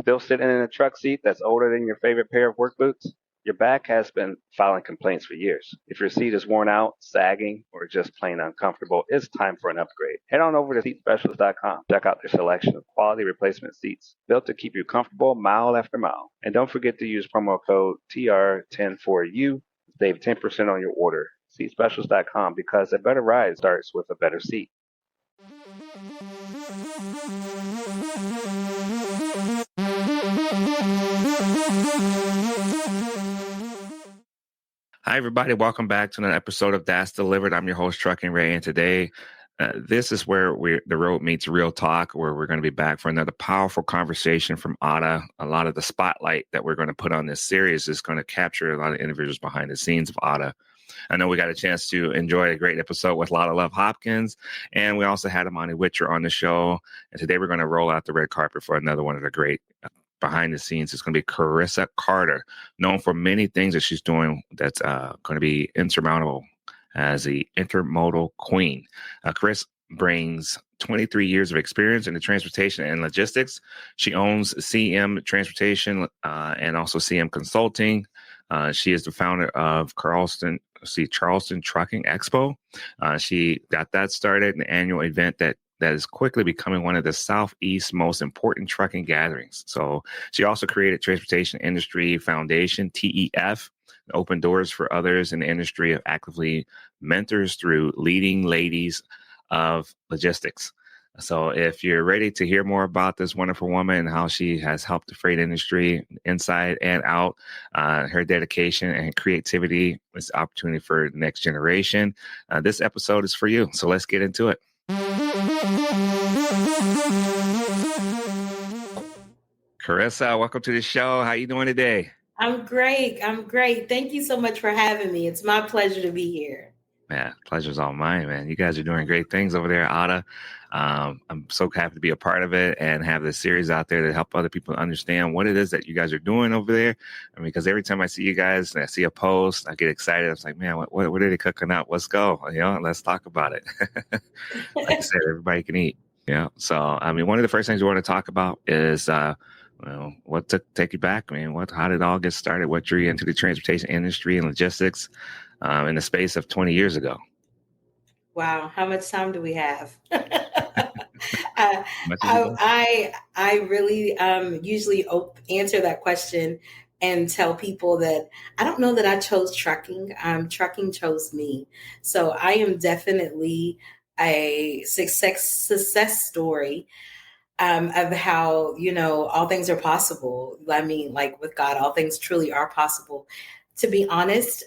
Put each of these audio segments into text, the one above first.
Still sitting in a truck seat that's older than your favorite pair of work boots? Your back has been filing complaints for years. If your seat is worn out, sagging, or just plain uncomfortable, it's time for an upgrade. Head on over to seatspecialist.com. Check out their selection of quality replacement seats built to keep you comfortable mile after mile. And don't forget to use promo code TR10 4U to save 10% on your order. Seatspecialist.com, because a better ride starts with a better seat. Hi, everybody. Welcome back to another episode of That's Delivered. I'm your host, Trucking Ray, and today, this is where the road meets real talk, where we're going to be back for another powerful conversation from AAWTA. A lot of the spotlight that we're going to put on this series is going to capture a lot of individuals behind the scenes of AAWTA. I know we got a chance to enjoy a great episode with Lotta Love Hopkins, and we also had Amani Witcher on the show. And today we're going to roll out the red carpet for another one of the great behind the scenes. It's going to be Corisa Carter, known for many things that she's doing that's going to be insurmountable as the intermodal queen. Chris brings 23 years of experience in the transportation and logistics. She owns CM Transportation and also CM Consulting. She is the founder of Charleston Trucking Expo. She got that started, an annual event that is quickly becoming one of the Southeast's most important trucking gatherings. So she also created Transportation Industry Foundation, TEF, open doors for others in the industry of actively mentors through leading ladies of logistics. So if you're ready to hear more about this wonderful woman and how she has helped the freight industry inside and out, her dedication and creativity is opportunity for the next generation. This episode is for you. So let's get into it. Corisa, welcome to the show. How you doing today? I'm great. Thank you so much for having me. It's my pleasure to be here. Man, pleasure's all mine, man. You guys are doing great things over there at AAWTA. I'm so happy to be a part of it and have this series out there to help other people understand what it is that you guys are doing over there. I mean, because every time I see you guys and I see a post, I get excited. I was like, man, what are they cooking up? Let's go. Let's talk about it. Like I said, everybody can eat. Yeah. So, I mean, one of the first things we want to talk about is, what take you back? I mean, how did it all get started? What drew you into the transportation industry and logistics in the space of 20 years ago? Wow. How much time do we have? I really usually answer that question and tell people that I don't know that I chose trucking. Trucking chose me. So I am definitely a success story of how, all things are possible. I mean, like with God, all things truly are possible. To be honest,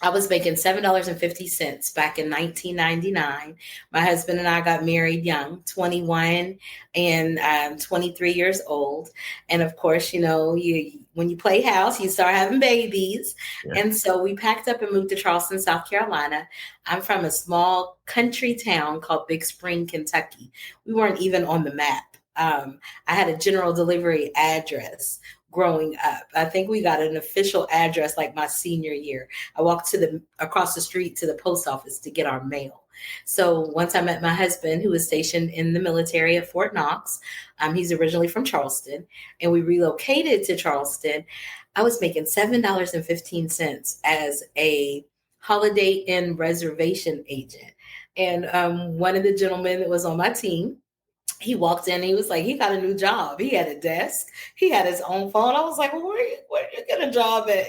I was making $7.50 back in 1999. My husband and I got married young, 21 and 23 years old. And of course, when you play house, you start having babies. Yeah. And so we packed up and moved to Charleston, South Carolina. I'm from a small country town called Big Spring, Kentucky. We weren't even on the map. I had a general delivery address growing up. I think we got an official address like my senior year. I walked across the street to the post office to get our mail. So once I met my husband, who was stationed in the military at Fort Knox, he's originally from Charleston, and we relocated to Charleston. I was making $7.15 as a Holiday Inn reservation agent. And one of the gentlemen that was on my team, he walked in and he was like, he got a new job. He had a desk. He had his own phone. I was like, well, where you get a job at,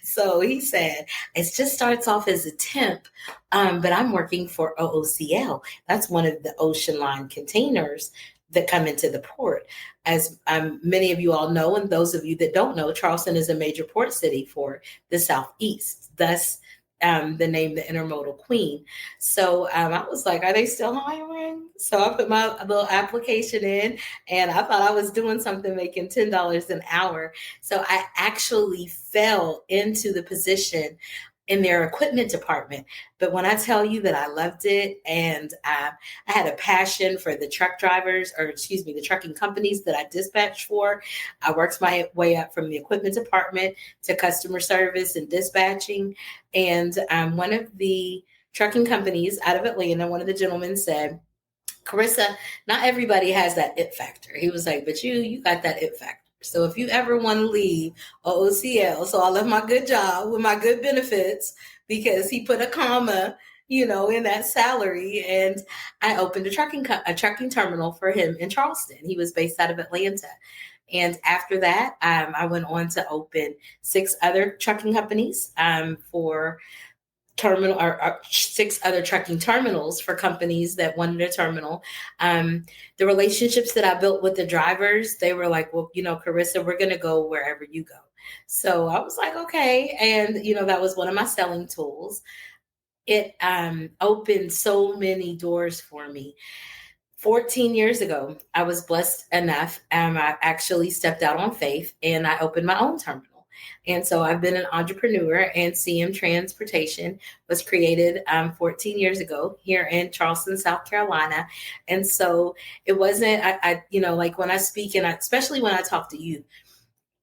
So he said, it just starts off as a temp, but I'm working for OOCL. That's one of the ocean line containers that come into the port. As many of you all know, and those of you that don't know, Charleston is a major port city for the Southeast. Thus, the name, the intermodal queen. So I was like, are they still hiring? So I put my little application in and I thought I was doing something, making $10 an hour. So I actually fell into the position in their equipment department. But when I tell you that I loved it and I had a passion for the the trucking companies that I dispatched for, I worked my way up from the equipment department to customer service and dispatching. And one of the trucking companies out of Atlanta, one of the gentlemen said, Carissa, not everybody has that it factor. He was like, but you got that it factor. So if you ever want to leave OOCL, so I left my good job with my good benefits because he put a comma, in that salary, and I opened a trucking terminal for him in Charleston. He was based out of Atlanta. And after that, I went on to open 6 other trucking companies for terminal or 6 other trucking terminals for companies that wanted a terminal. The relationships that I built with the drivers, they were like, well, Carissa, we're going to go wherever you go. So I was like, okay. And, that was one of my selling tools. It opened so many doors for me. 14 years ago, I was blessed enough. I actually stepped out on faith and I opened my own terminal. And so I've been an entrepreneur, and CM Transportation was created 14 years ago here in Charleston, South Carolina. And so it wasn't, like when I speak, and especially when I talk to you,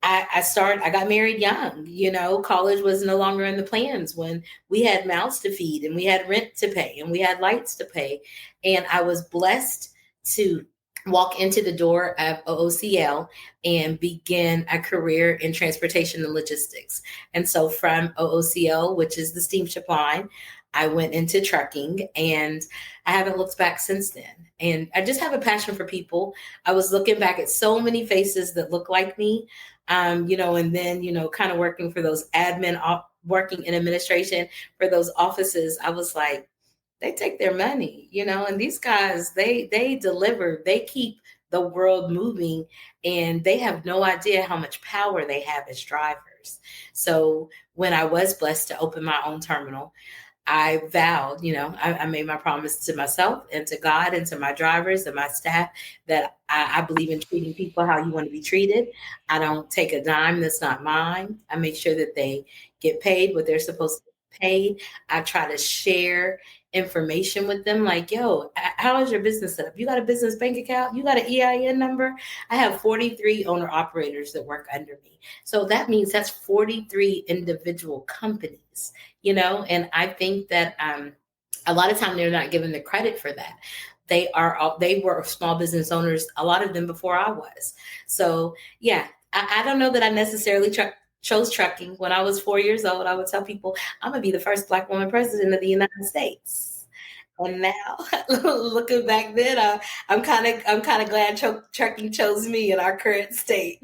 I got married young, college was no longer in the plans when we had mouths to feed and we had rent to pay and we had lights to pay. And I was blessed to walk into the door of OOCL and begin a career in transportation and logistics. And so from OOCL, which is the steamship line, I went into trucking, and I haven't looked back since then. And I just have a passion for people. I was looking back at so many faces that look like me, and then, kind of working for those working in administration for those offices. I was like, they take their money, and these guys, they deliver, they keep the world moving, and they have no idea how much power they have as drivers. So when I was blessed to open my own terminal, I vowed, I made my promise to myself and to God and to my drivers and my staff that I believe in treating people how you want to be treated. I don't take a dime that's not mine. I make sure that they get paid what they're supposed to get paid. I try to share information with them like, yo, how is your business set up? You got a business bank account? You got an EIN number? I have 43 owner operators that work under me. So that means that's 43 individual companies, and I think that a lot of time they're not given the credit for that. They were small business owners, a lot of them before I was. So yeah, I don't know that I necessarily chose trucking. When I was 4 years old, I would tell people I'm gonna be the first Black woman president of the United States. And now, looking back then, I'm kind of glad trucking chose me in our current state.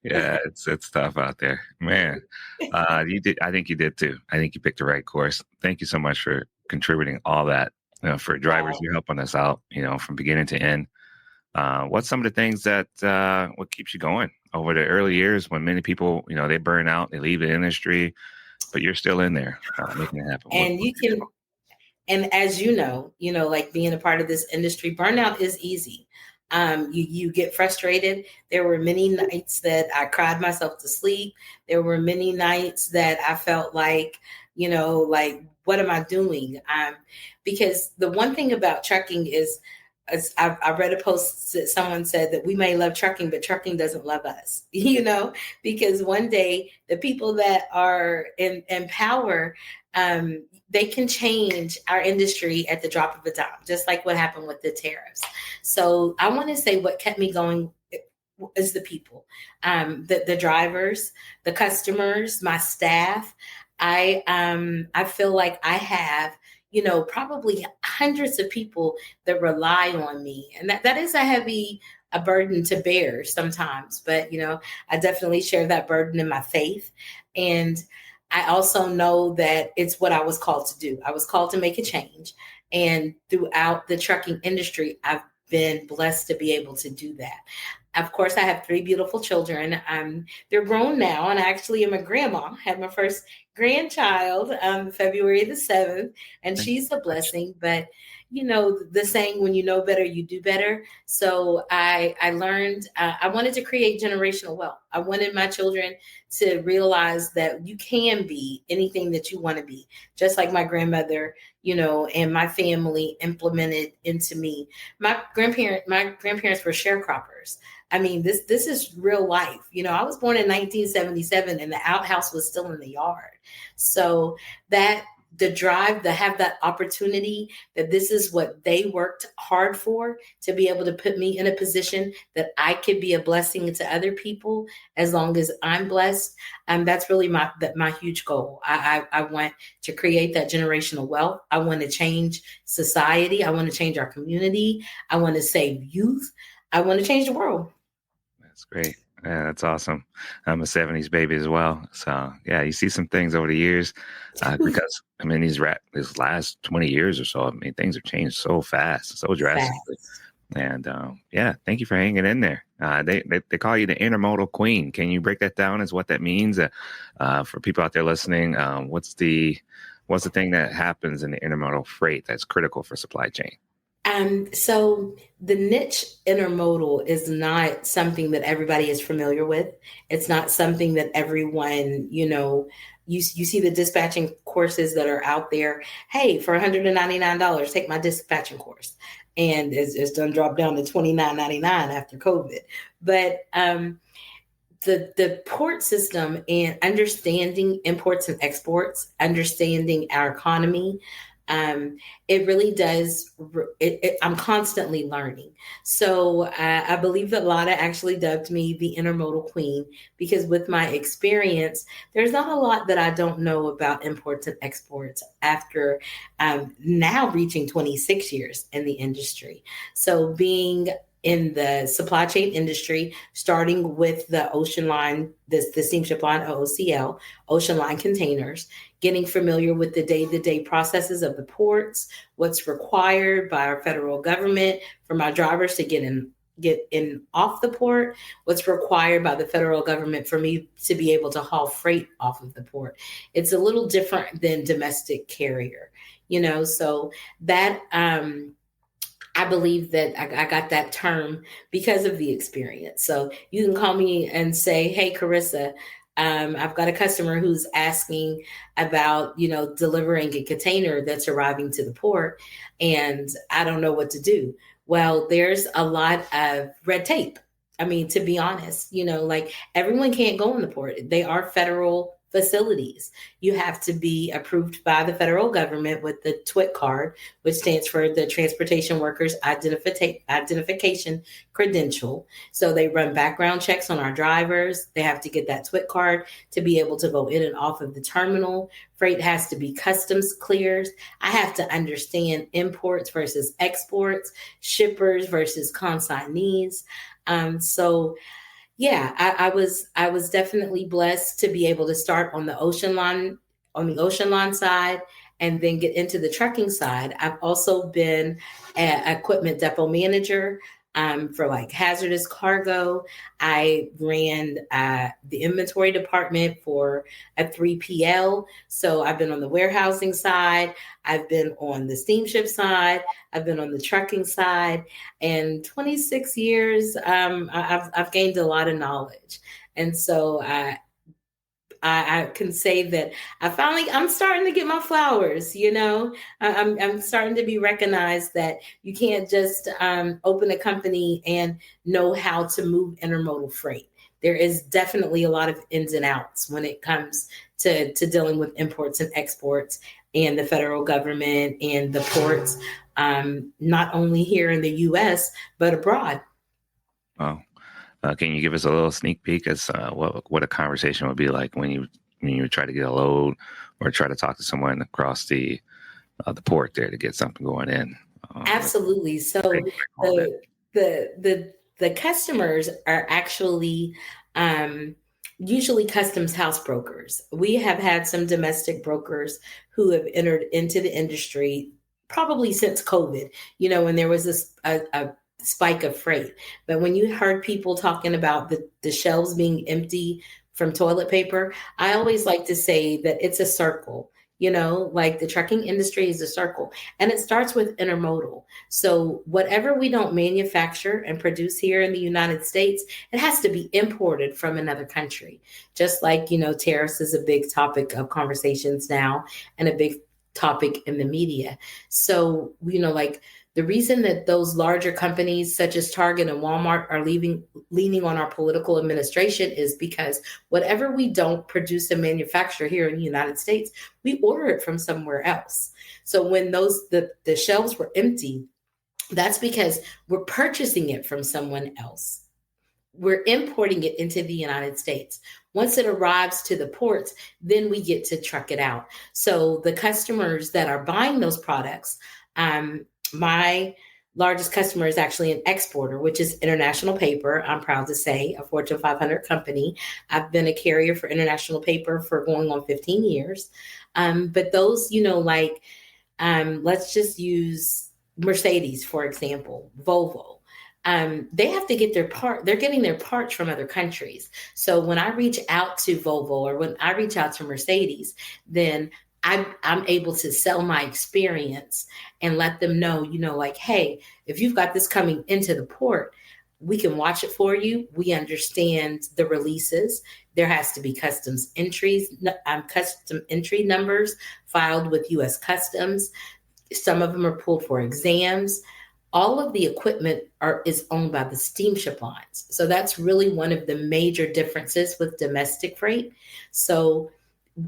Yeah, it's tough out there, man. You did. I think you did too. I think you picked the right course. Thank you so much for contributing all that. For drivers, you're helping us out. From beginning to end. What's some of the things that what keeps you going over the early years when many people, they burn out, they leave the industry, but you're still in there making it happen. And and as like being a part of this industry, burnout is easy. You get frustrated. There were many nights that I cried myself to sleep. There were many nights that I felt like, like, what am I doing? Because the one thing about trucking is, I read a post that someone said that we may love trucking, but trucking doesn't love us, because one day the people that are in power, they can change our industry at the drop of a dime, just like what happened with the tariffs. So I want to say what kept me going is the people, the drivers, the customers, my staff. I feel like I have, probably hundreds of people that rely on me. And that is a burden to bear sometimes. But, I definitely share that burden in my faith. And I also know that it's what I was called to do. I was called to make a change. And throughout the trucking industry, I've been blessed to be able to do that. Of course, I have 3 beautiful children. They're grown now, and I actually am a grandma. I had my first grandchild February the 7th, and she's a blessing. But, the saying, when you know better, you do better. So I learned I wanted to create generational wealth. I wanted my children to realize that you can be anything that you want to be, just like my grandmother, and my family implemented into me. My grandparents were sharecroppers. I mean, this is real life. I was born in 1977 and the outhouse was still in the yard. So that the drive to have that opportunity, that this is what they worked hard for, to be able to put me in a position that I could be a blessing to other people as long as I'm blessed. That's really my huge goal. I want to create that generational wealth. I want to change society. I want to change our community. I want to save youth. I want to change the world. That's great. Yeah, that's awesome. I'm a 70s baby as well. So yeah, you see some things over the years because I mean, these last 20 years or so, I mean, things have changed so fast, so drastically. And yeah, thank you for hanging in there. They call you the intermodal queen. Can you break that down as what that means for people out there listening? What's the thing that happens in the intermodal freight that's critical for supply chain? So the niche intermodal is not something that everybody is familiar with. It's not something that everyone, you see the dispatching courses that are out there. Hey, for $199, take my dispatching course. And it's done dropped down to $29.99 after COVID. But the port system and understanding imports and exports, understanding our economy, it really does. I'm constantly learning. So I believe that Lotta actually dubbed me the intermodal queen, because with my experience, there's not a lot that I don't know about imports and exports after now reaching 26 years in the industry. So being in the supply chain industry, starting with the ocean line, the steamship line, OOCL, ocean line containers, getting familiar with the day-to-day processes of the ports, what's required by our federal government for my drivers to get in off the port, what's required by the federal government for me to be able to haul freight off of the port. It's a little different than domestic carrier, so that I believe that I got that term because of the experience. So you can call me and say, hey, Corisa, I've got a customer who's asking about, delivering a container that's arriving to the port, and I don't know what to do. Well, there's a lot of red tape. I mean, to be honest, like everyone can't go in the port. They are federal facilities. You have to be approved by the federal government with the TWIC card, which stands for the Transportation Workers Identification Credential. So they run background checks on our drivers. They have to get that TWIC card to be able to go in and off of the terminal. Freight has to be customs cleared. I have to understand imports versus exports, shippers versus consignees. Yeah, I was definitely blessed to be able to start on the ocean line side, and then get into the trucking side. I've also been an equipment depot manager for like hazardous cargo. I ran the inventory department for a 3PL. So I've been on the warehousing side. I've been on the steamship side. I've been on the trucking side. And 26 years, I've gained a lot of knowledge. And so I can say that I'm starting to get my flowers, I'm starting to be recognized that you can't just open a company and know how to move intermodal freight. There is definitely a lot of ins and outs when it comes to dealing with imports and exports and the federal government and the ports, not only here in the U.S., but abroad. Wow. Can you give us a little sneak peek as what a conversation would be like when you try to get a load or try to talk to someone across the port there to get something going in? Absolutely. So the customers are actually usually customs house brokers. We have had some domestic brokers who have entered into the industry probably since COVID, when there was a spike of freight. But when you heard people talking about the shelves being empty from toilet paper, I always like to say that it's a circle, like the trucking industry is a circle, and it starts with intermodal. So whatever we don't manufacture and produce here in the United States, it has to be imported from another country. Just like, tariffs is a big topic of conversations now and a big topic in the media. So, like The reason that those larger companies such as Target and Walmart are leaning on our political administration is because whatever we don't produce and manufacture here in the United States, we order it from somewhere else. So when the shelves were empty, that's because we're purchasing it from someone else. We're importing it into the United States. Once it arrives to the ports, then we get to truck it out. So the customers that are buying those products, my largest customer is actually an exporter, which is International Paper. I'm proud to say, a Fortune 500 company. I've been a carrier for International Paper for going on 15 years. But those, let's just use Mercedes, for example, Volvo. They have to get they're getting their parts from other countries. So when I reach out to Volvo or when I reach out to Mercedes, then I'm able to sell my experience and let them know, hey, if you've got this coming into the port, we can watch it for you. We understand the releases. There has to be custom entry numbers filed with U.S. Customs. Some of them are pulled for exams. All of the equipment is owned by the steamship lines. So that's really one of the major differences with domestic freight. So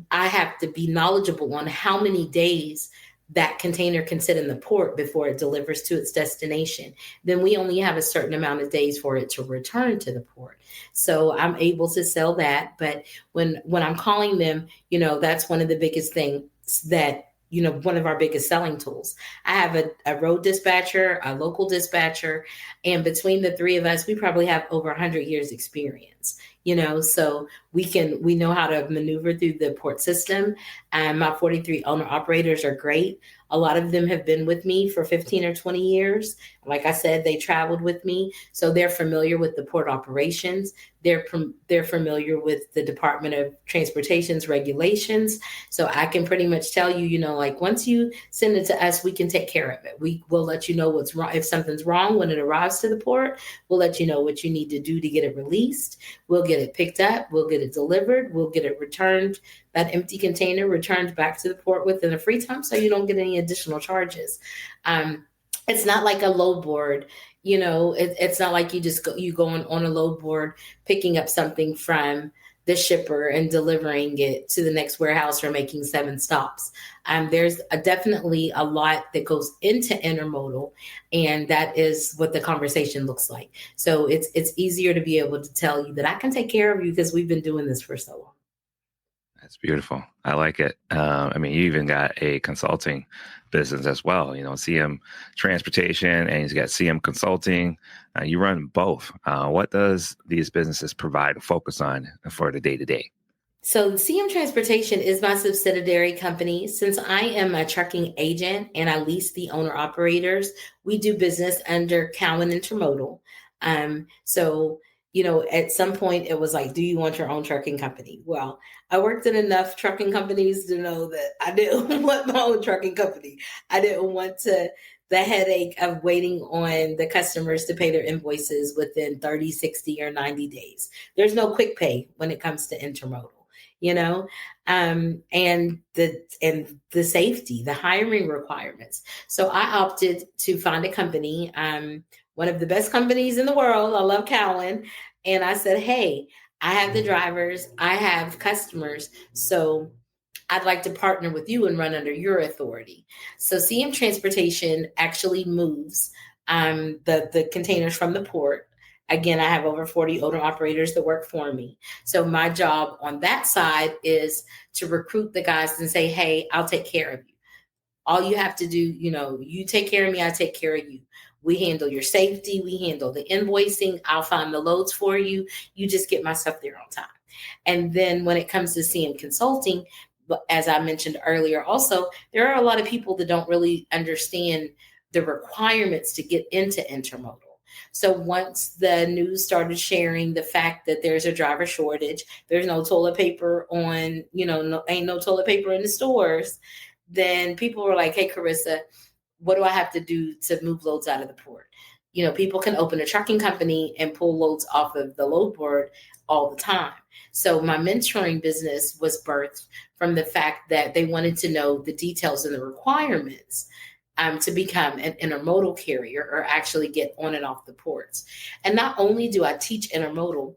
I have to be knowledgeable on how many days that container can sit in the port before it delivers to its destination. Then we only have a certain amount of days for it to return to the port. So I'm able to sell that. But when I'm calling them, that's one of the biggest things that one of our biggest selling tools. I have a road dispatcher, a local dispatcher, and between the three of us, we probably have over 100 years experience, so we know how to maneuver through the port system. And my 43 owner operators are great. A lot of them have been with me for 15 or 20 years. Like I said, they traveled with me. So they're familiar with the port operations. They're familiar with the Department of Transportation's regulations. So I can pretty much tell you, once you send it to us, we can take care of it. We will let you know what's wrong. If something's wrong when it arrives to the port, we'll let you know what you need to do to get it released. We'll get it picked up. We'll get it delivered. We'll get it returned. That empty container returned back to the port within a free time, so you don't get any additional charges. It's not like a load board. It's not like you go on a load board, picking up something from the shipper and delivering it to the next warehouse or making 7 stops. There's definitely a lot that goes into intermodal, and that is what the conversation looks like. So it's easier to be able to tell you that I can take care of you because we've been doing this for so long. That's beautiful. I like it. You even got a consulting business as well, CM Transportation, and he's got CM Consulting. You run both. What does these businesses provide a focus on for the day-to-day? So CM Transportation is my subsidiary company. Since I am a trucking agent and I lease the owner operators, we do business under Cowan Intermodal. At some point it was like, do you want your own trucking company? Well, I worked in enough trucking companies to know that I didn't want my own trucking company. I didn't want the headache of waiting on the customers to pay their invoices within 30, 60, or 90 days. There's no quick pay when it comes to intermodal, and the safety, the hiring requirements. So I opted to find a company, one of the best companies in the world. I love Cowan. And I said, hey, I have the drivers, I have customers, so I'd like to partner with you and run under your authority. So CM Transportation actually moves the containers from the port. Again, I have over 40 owner operators that work for me. So my job on that side is to recruit the guys and say, hey, I'll take care of you. All you have to do, you take care of me, I take care of you. We handle your safety. We handle the invoicing. I'll find the loads for you. You just get my stuff there on time. And then when it comes to CM Consulting, as I mentioned earlier, also, there are a lot of people that don't really understand the requirements to get into intermodal. So once the news started sharing the fact that there's a driver shortage, there's no toilet paper ain't no toilet paper in the stores, then people were like, hey, Corisa, what do I have to do to move loads out of the port? People can open a trucking company and pull loads off of the load board all the time. So my mentoring business was birthed from the fact that they wanted to know the details and the requirements to become an intermodal carrier or actually get on and off the ports. And not only do I teach intermodal,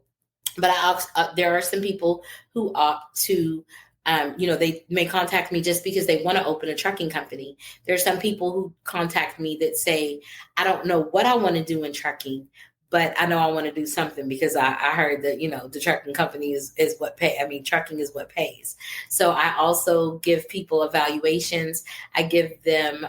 but there are some people who opt to, they may contact me just because they want to open a trucking company. There are some people who contact me that say, I don't know what I want to do in trucking, but I know I want to do something because I heard that, the trucking company is what pay. I mean, trucking is what pays. So I also give people evaluations. I give them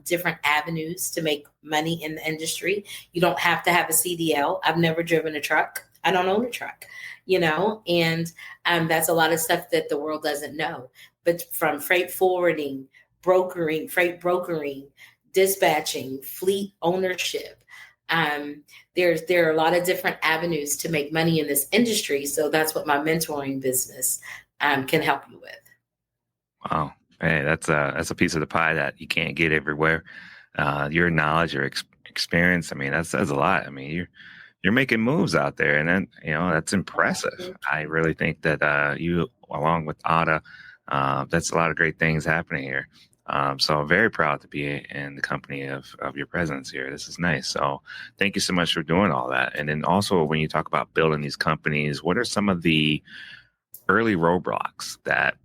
different avenues to make money in the industry. You don't have to have a CDL. I've never driven a truck. I don't own a truck, and that's a lot of stuff that the world doesn't know. But from freight forwarding, freight brokering, dispatching, fleet ownership, there are a lot of different avenues to make money in this industry. So that's what my mentoring business can help you with. Wow. Hey, that's a piece of the pie that you can't get everywhere. Your knowledge, your experience, I mean, that says a lot. I mean, you're making moves out there, and then, that's impressive. I really think that you, along with AAWTA, that's a lot of great things happening here. So I'm very proud to be in the company of your presence here. This is nice. So thank you so much for doing all that. And then also, when you talk about building these companies, what are some of the early roadblocks that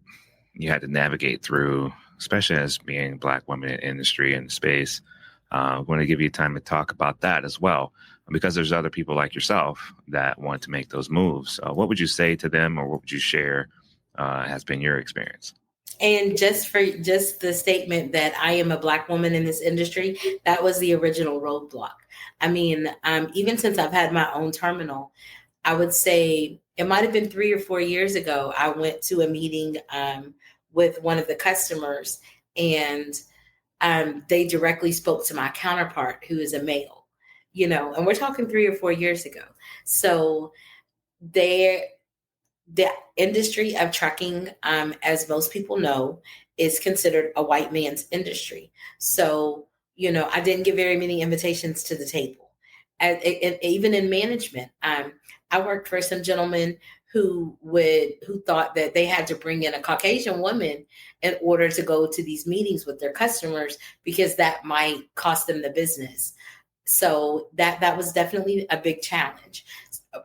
you had to navigate through, especially as being a Black woman in industry and space? I want to give you time to talk about that as well, because there's other people like yourself that want to make those moves. What would you say to them, or what would you share has been your experience? And just the statement that I am a Black woman in this industry, that was the original roadblock. I mean, even since I've had my own terminal, I would say it might have been 3 or 4 years ago, I went to a meeting with one of the customers, and they directly spoke to my counterpart, who is a male, and we're talking 3 or 4 years ago. So the industry of trucking, as most people know, is considered a white man's industry. So, I didn't get very many invitations to the table. And even in management, I worked for some gentlemen who thought that they had to bring in a Caucasian woman in order to go to these meetings with their customers, because that might cost them the business. So that was definitely a big challenge.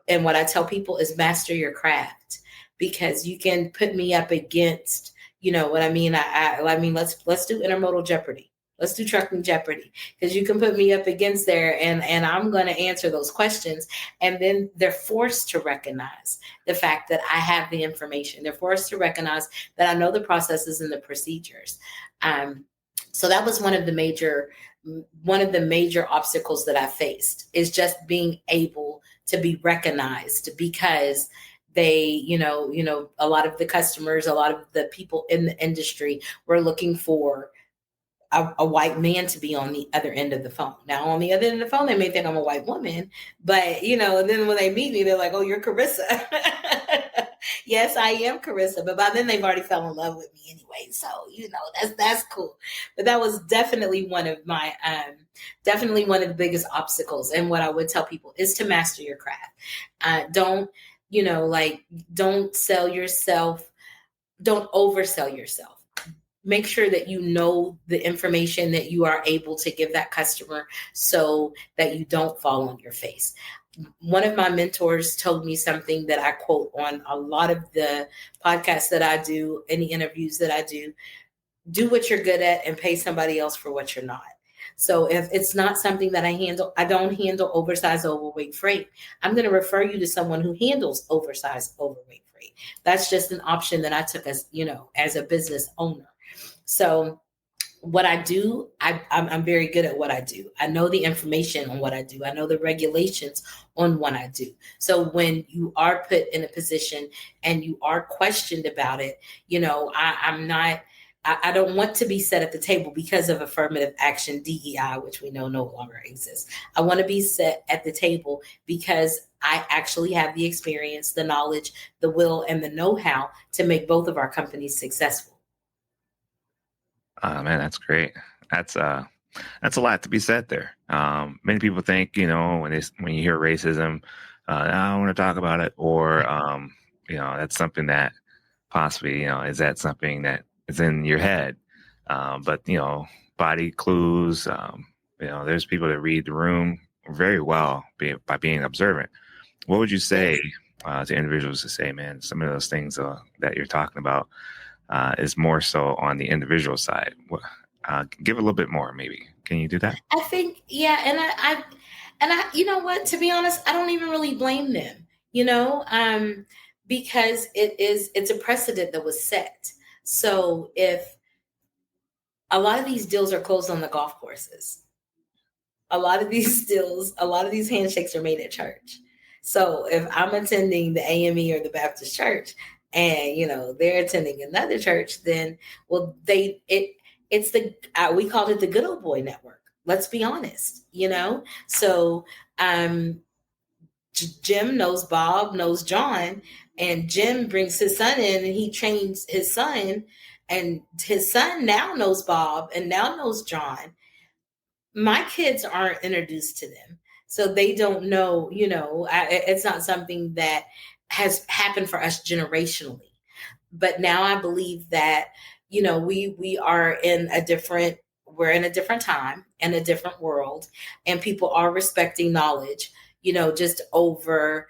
And what I tell people is master your craft, because you can put me up against, what I mean? I mean, let's do intermodal Jeopardy. Let's do trucking Jeopardy, because you can put me up against there, and I'm going to answer those questions. And then they're forced to recognize the fact that I have the information. They're forced to recognize that I know the processes and the procedures. So that was one of the major obstacles that I faced, is just being able to be recognized, because they, a lot of the customers, a lot of the people in the industry were looking for a white man to be on the other end of the phone. Now, on the other end of the phone, they may think I'm a white woman, but, and then when they meet me, they're like, oh, you're Corisa. Yes, I am Corisa. But by then they've already fell in love with me anyway. So, that's cool. But that was definitely one of the biggest obstacles. And what I would tell people is to master your craft. Don't sell yourself. Don't oversell yourself. Make sure that you know the information that you are able to give that customer, so that you don't fall on your face. One of my mentors told me something that I quote on a lot of the podcasts that I do, any interviews that I do what you're good at and pay somebody else for what you're not. So if it's not something that I don't handle oversized, overweight freight. I'm going to refer you to someone who handles oversized, overweight freight. That's just an option that I took as a business owner. So what I do, I'm very good at what I do. I know the information on what I do. I know the regulations on what I do. So when you are put in a position and you are questioned about it, I don't want to be set at the table because of affirmative action, DEI, which we know no longer exists. I want to be set at the table because I actually have the experience, the knowledge, the will, and the know-how to make both of our companies successful. Man, that's great. That's a lot to be said there. Many people think, when you hear racism, I don't want to talk about it, or that's something that possibly, is that something that is in your head? But spotty clues. There's people that read the room very well by being observant. What would you say to individuals to say, man, some of those things that you're talking about is more so on the individual side? Give a little bit more, maybe. Can you do that? I think, yeah. And I, you know what, to be honest, I don't even really blame them, because it's a precedent that was set. So if a lot of these deals are closed on the golf courses, a lot of these handshakes are made at church. So if I'm attending the AME or the Baptist church and, they're attending another church, then, well, we called it the good old boy network. Let's be honest, So Jim knows Bob, knows John, and Jim brings his son in and he trains his son, and his son now knows Bob and now knows John. My kids aren't introduced to them, so they don't know, it's not something that has happened for us generationally. But now I believe that, we are in a different time and a different world, and people are respecting knowledge, just over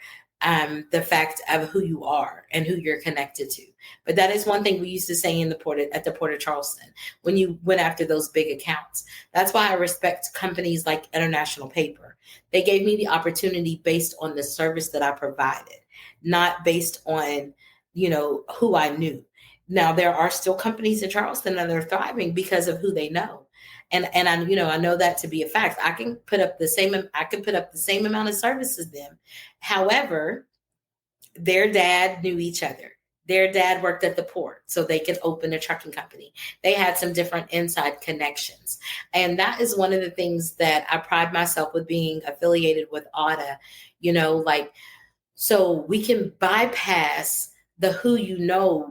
the fact of who you are and who you're connected to. But that is one thing we used to say at the Port of Charleston when you went after those big accounts. That's why I respect companies like International Paper. They gave me the opportunity based on the service that I provided, not based on, who I knew. Now, there are still companies in Charleston that are thriving because of who they know. And I know that to be a fact. I can put up the same amount of service as them. However, their dad knew each other. Their dad worked at the port, so they could open a trucking company. They had some different inside connections. And that is one of the things that I pride myself with being affiliated with AAWTA, so we can bypass the who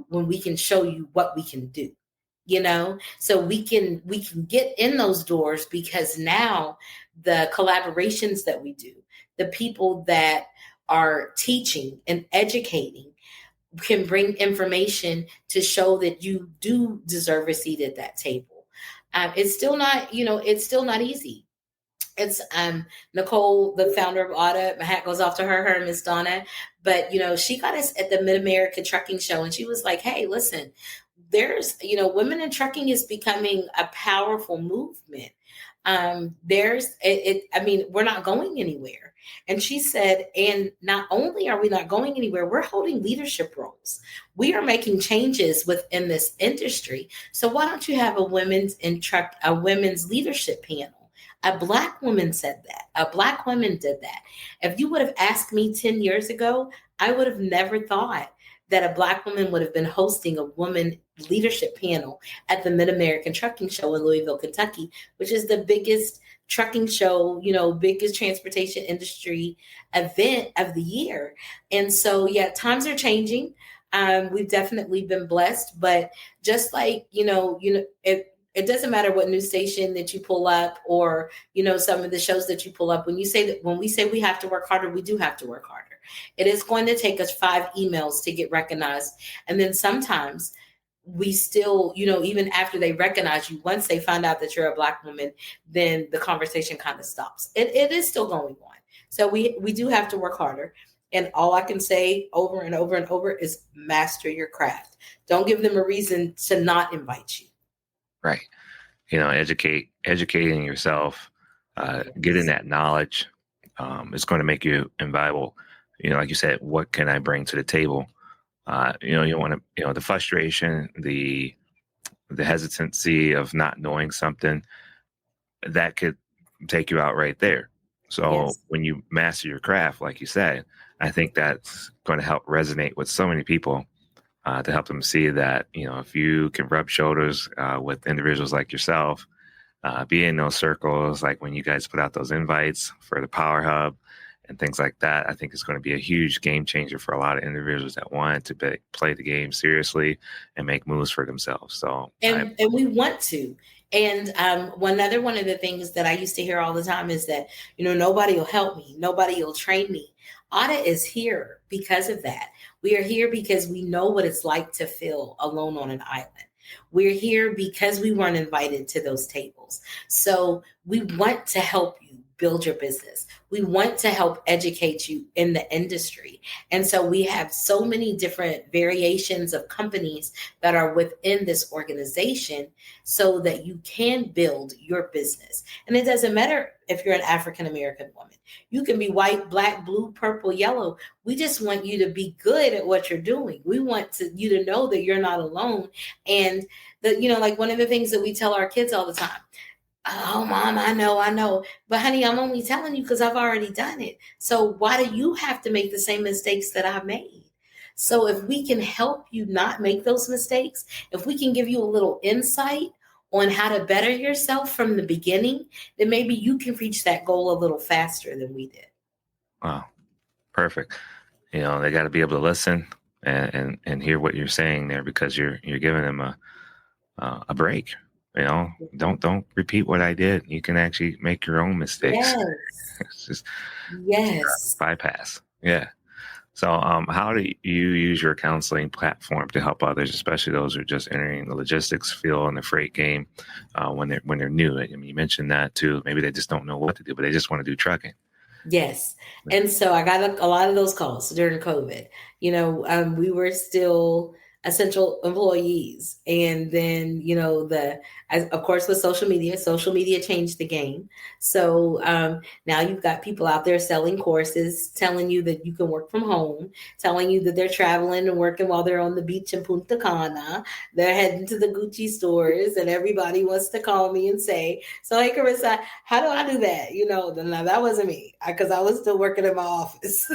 when we can show you what we can do. So we can get in those doors, because now the collaborations that we do, the people that are teaching and educating can bring information to show that you do deserve a seat at that table. It's still not, it's still not easy. It's Nicole, the founder of AAWTA. My hat goes off to her and Miss Donna. But, she got us at the Mid-America Trucking Show, and she was like, hey, listen, there's, women in trucking is becoming a powerful movement. We're not going anywhere. And she said, and not only are we not going anywhere, we're holding leadership roles. We are making changes within this industry. So why don't you have a women's leadership panel? A Black woman said that. A Black woman did that. If you would have asked me 10 years ago, I would have never thought that a Black woman would have been hosting a woman leadership panel at the Mid-American Trucking Show in Louisville, Kentucky, which is the biggest trucking show, biggest transportation industry event of the year. And so, yeah, times are changing. We've definitely been blessed, but just like, it doesn't matter what news station that you pull up or, some of the shows that you pull up. When we say we have to work harder, we do have to work harder. It is going to take us 5 emails to get recognized. And then sometimes we still, even after they recognize you, once they find out that you're a Black woman, then the conversation kind of stops. It is still going on. So we do have to work harder. And all I can say over and over and over is master your craft. Don't give them a reason to not invite you. Right. Educating yourself, getting that knowledge is going to make you invaluable. Like you said, what can I bring to the table? You want to, the frustration, the hesitancy of not knowing something, that could take you out right there. So Yes. When you master your craft, like you said, I think that's going to help resonate with so many people. To help them see that, if you can rub shoulders with individuals like yourself, be in those circles, like when you guys put out those invites for the Power Hub and things like that, I think it's going to be a huge game changer for a lot of individuals that want to play the game seriously and make moves for themselves. So, and we want to. And one of the things that I used to hear all the time is that, nobody will help me. Nobody will train me. AAWTA is here because of that. We are here because we know what it's like to feel alone on an island. We're here because we weren't invited to those tables. So we want to help you build your business. We want to help educate you in the industry. And so we have so many different variations of companies that are within this organization so that you can build your business. And it doesn't matter if you're an African American woman. You can be white, black, blue, purple, yellow. We just want you to be good at what you're doing. We want you to know that you're not alone. And like one of the things that we tell our kids all the time, oh, mom, I know. But honey, I'm only telling you because I've already done it. So why do you have to make the same mistakes that I made? So if we can help you not make those mistakes, if we can give you a little insight on how to better yourself from the beginning, then maybe you can reach that goal a little faster than we did. Wow. Perfect. They got to be able to listen and hear what you're saying there, because you're giving them a break. Don't repeat what I did. You can actually make your own mistakes. Yes. It's just Yes. bypass. Yeah. So how do you use your counseling platform to help others, especially those who are just entering the logistics field and the freight game when they're new? I mean, you mentioned that too. Maybe they just don't know what to do, but they just want to do trucking. Yes. And so I got a lot of those calls during COVID. We were still essential employees. And then, of course, with social media changed the game. So now you've got people out there selling courses, telling you that you can work from home, telling you that they're traveling and working while they're on the beach in Punta Cana. They're heading to the Gucci stores, and everybody wants to call me and say, so, hey, Corisa, how do I do that? Now that wasn't me, because I was still working in my office.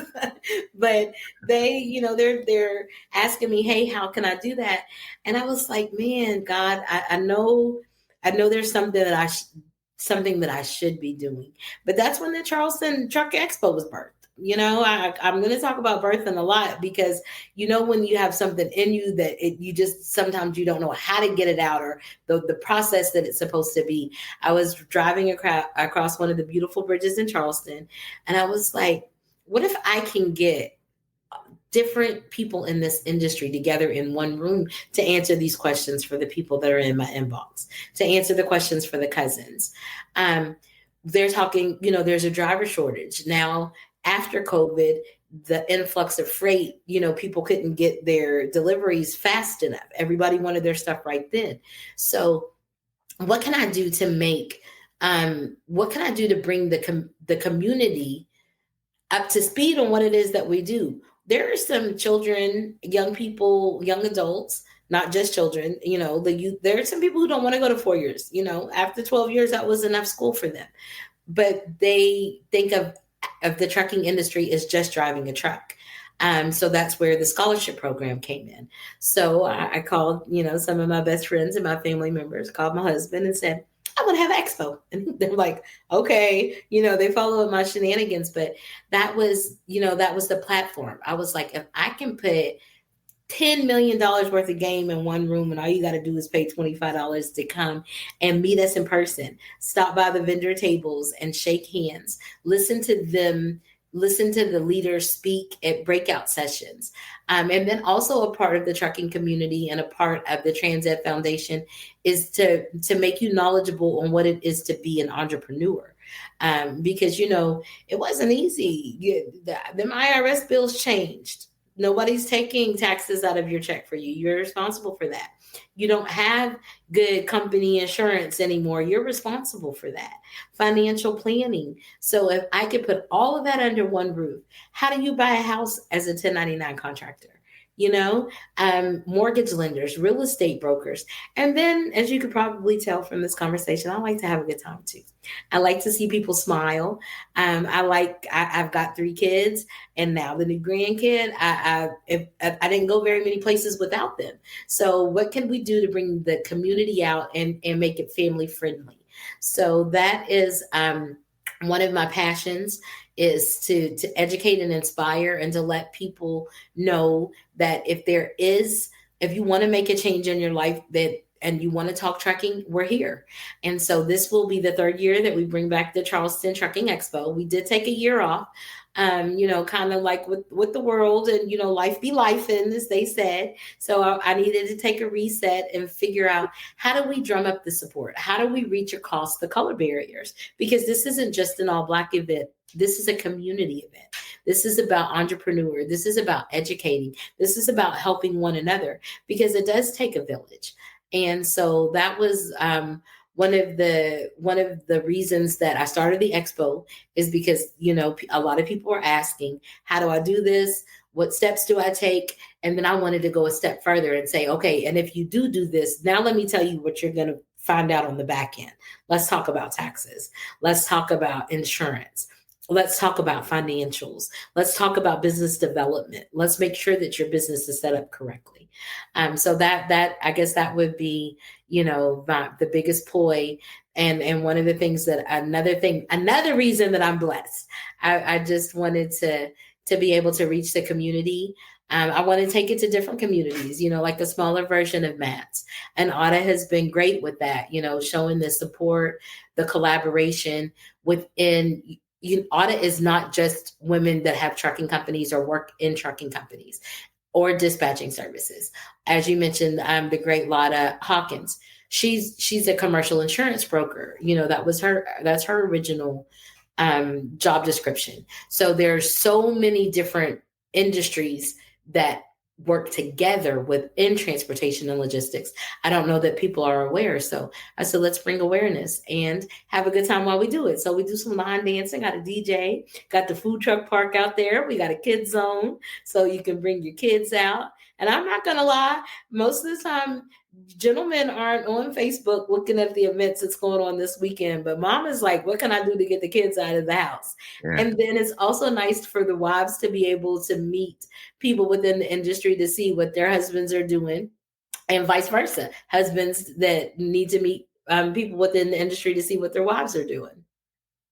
But they, they're asking me, hey, how can I do that? And I was like, man, God, I know there's something that I should be doing. But that's when the Charleston Trucking Expo was birthed. I'm going to talk about birthing a lot, because when you have something in you that you just sometimes you don't know how to get it out, or the process that it's supposed to be. I was driving across one of the beautiful bridges in Charleston, and I was like, what if I can get different people in this industry together in one room to answer these questions for the people that are in my inbox, to answer the questions for the cousins. They're talking, there's a driver shortage. Now, after COVID, the influx of freight, people couldn't get their deliveries fast enough. Everybody wanted their stuff right then. So what can I do to bring the community up to speed on what it is that we do? There are some children, young people, young adults, not just children, the youth. There are some people who don't want to go to 4 years. After 12 years, that was enough school for them. But they think of the trucking industry as just driving a truck. So that's where the scholarship program came in. So I called, some of my best friends and my family members, called my husband and said, I want to have an expo. And they're like, okay, they follow my shenanigans, but that was the platform. I was like, if I can put $10 million worth of game in one room, and all you got to do is pay $25 to come and meet us in person, stop by the vendor tables and shake hands, listen to the leaders speak at breakout sessions. And then also a part of the trucking community and a part of the TransEd Foundation is to make you knowledgeable on what it is to be an entrepreneur. Because, it wasn't easy. The IRS bills changed. Nobody's taking taxes out of your check for you. You're responsible for that. You don't have good company insurance anymore. You're responsible for that. Financial planning. So if I could put all of that under one roof, how do you buy a house as a 1099 contractor? Mortgage lenders, real estate brokers. And then, as you could probably tell from this conversation, I like to have a good time too. I like to see people smile. I've got 3 kids, and now the new grandkid. I didn't go very many places without them. So what can we do to bring the community out and make it family friendly? So that is one of my passions, is to educate and inspire, and to let people know that if you want to make a change in your life and you want to talk trucking, we're here. And so this will be the 3rd year that we bring back the Charleston Trucking Expo. We did take a year off kind of like with the world and, life be life in, as they said. So I needed to take a reset and figure out, how do we drum up the support? How do we reach across the color barriers? Because this isn't just an all Black event. This is a community event. This is about entrepreneur. This is about educating. This is about helping one another, because it does take a village. And so that was one of the reasons that I started the expo, is because, a lot of people are asking, how do I do this? What steps do I take? And then I wanted to go a step further and say, okay, and if you do this, now let me tell you what you're going to find out on the back end. Let's talk about taxes. Let's talk about insurance. Let's talk about financials. Let's talk about business development. Let's make sure that your business is set up correctly. So that I guess that would be, the biggest ploy. And one of the things another reason that I'm blessed. I just wanted to be able to reach the community. I want to take it to different communities, like a smaller version of MATS. And AAWTA has been great with that, showing the support, the collaboration within. AAWTA is not just women that have trucking companies or work in trucking companies or dispatching services. As you mentioned, the great Lotta Hawkins. She's a commercial insurance broker. That's her original job description. So there's so many different industries that work together within transportation and logistics. I don't know that people are aware. So I said, let's bring awareness and have a good time while we do it. So we do some line dancing, got a DJ, got the food truck park out there. We got a kids zone, so you can bring your kids out. And I'm not going to lie, most of the time, gentlemen aren't on Facebook looking at the events that's going on this weekend, but mom is like, what can I do to get the kids out of the house? Yeah. And then it's also nice for the wives to be able to meet people within the industry to see what their husbands are doing, and vice versa. Husbands that need to meet people within the industry to see what their wives are doing.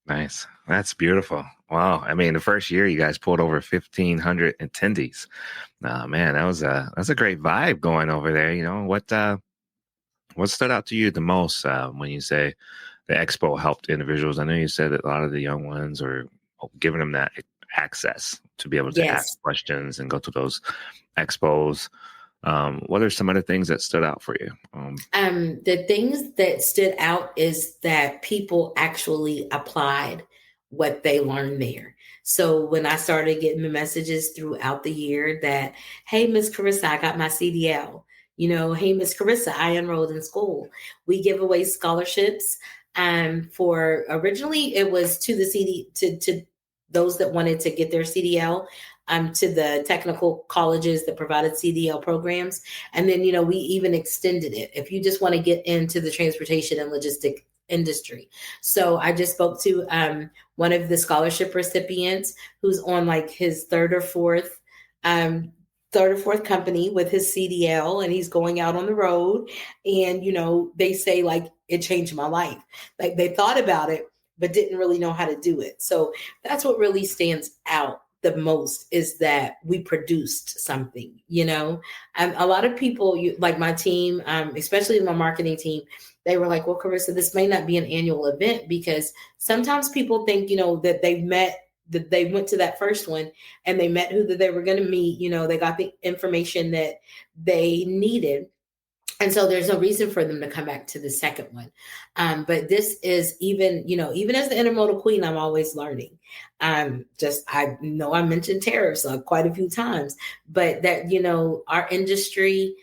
Nice. That's beautiful. Wow. I mean, the first year you guys pulled over 1,500 attendees. Oh, man, that's a great vibe going over there. What stood out to you the most when you say the expo helped individuals? I know you said that a lot of the young ones are giving them that access to be able to ask questions and go to those expos. What are some other things that stood out for you? The things that stood out is that people actually applied what they learned there. So when I started getting the messages throughout the year that, hey, Miss Corisa, I got my CDL. Hey, Miss Corisa, I enrolled in school. We give away scholarships. For originally it was to the to those that wanted to get their CDL, to the technical colleges that provided CDL programs. And then, we even extended it if you just want to get into the transportation and logistic industry. So I just spoke to one of the scholarship recipients who's on like his third or fourth company with his CDL, and he's going out on the road. And, they say like, it changed my life. Like they thought about it, but didn't really know how to do it. So that's what really stands out the most, is that we produced something. A lot of people, like my team, especially my marketing team, they were like, well, Corisa, this may not be an annual event, because sometimes people think, that that they went to that first one and they met who that they were going to meet. They got the information that they needed. And so there's no reason for them to come back to the second one. But this is even as the intermodal queen, I'm always learning. I know I mentioned tariffs quite a few times, but that, our industry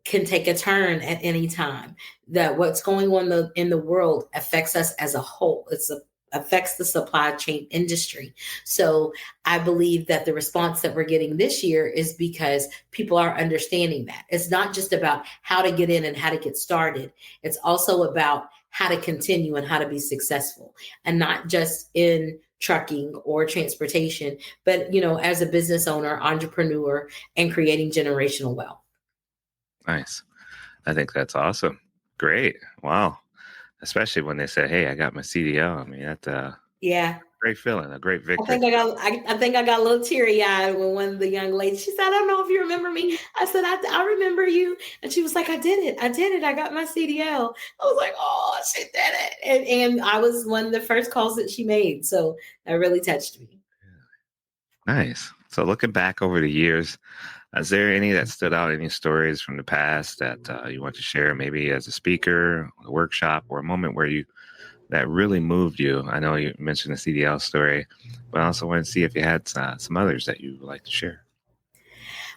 can take a turn at any time. That what's going on in the world affects us as a whole. Affects the supply chain industry. So I believe that the response that we're getting this year is because people are understanding that. It's not just about how to get in and how to get started. It's also about how to continue and how to be successful, and not just in trucking or transportation, but, as a business owner, entrepreneur, and creating generational wealth. Nice. I think that's awesome. Great. Wow. Especially when they say, hey, I got my CDL. I mean, that's a great feeling, a great victory. I think I got a little teary-eyed when one of the young ladies, she said, I don't know if you remember me. I said, I remember you. And she was like, I did it. I got my CDL. I was like, oh, she did it. And I was one of the first calls that she made. So that really touched me. Nice. So looking back over the years, is there any that stood out, any stories from the past that you want to share, maybe as a speaker, a workshop, or a moment where that really moved you? I know you mentioned the CDL story, but I also want to see if you had some others that you would like to share.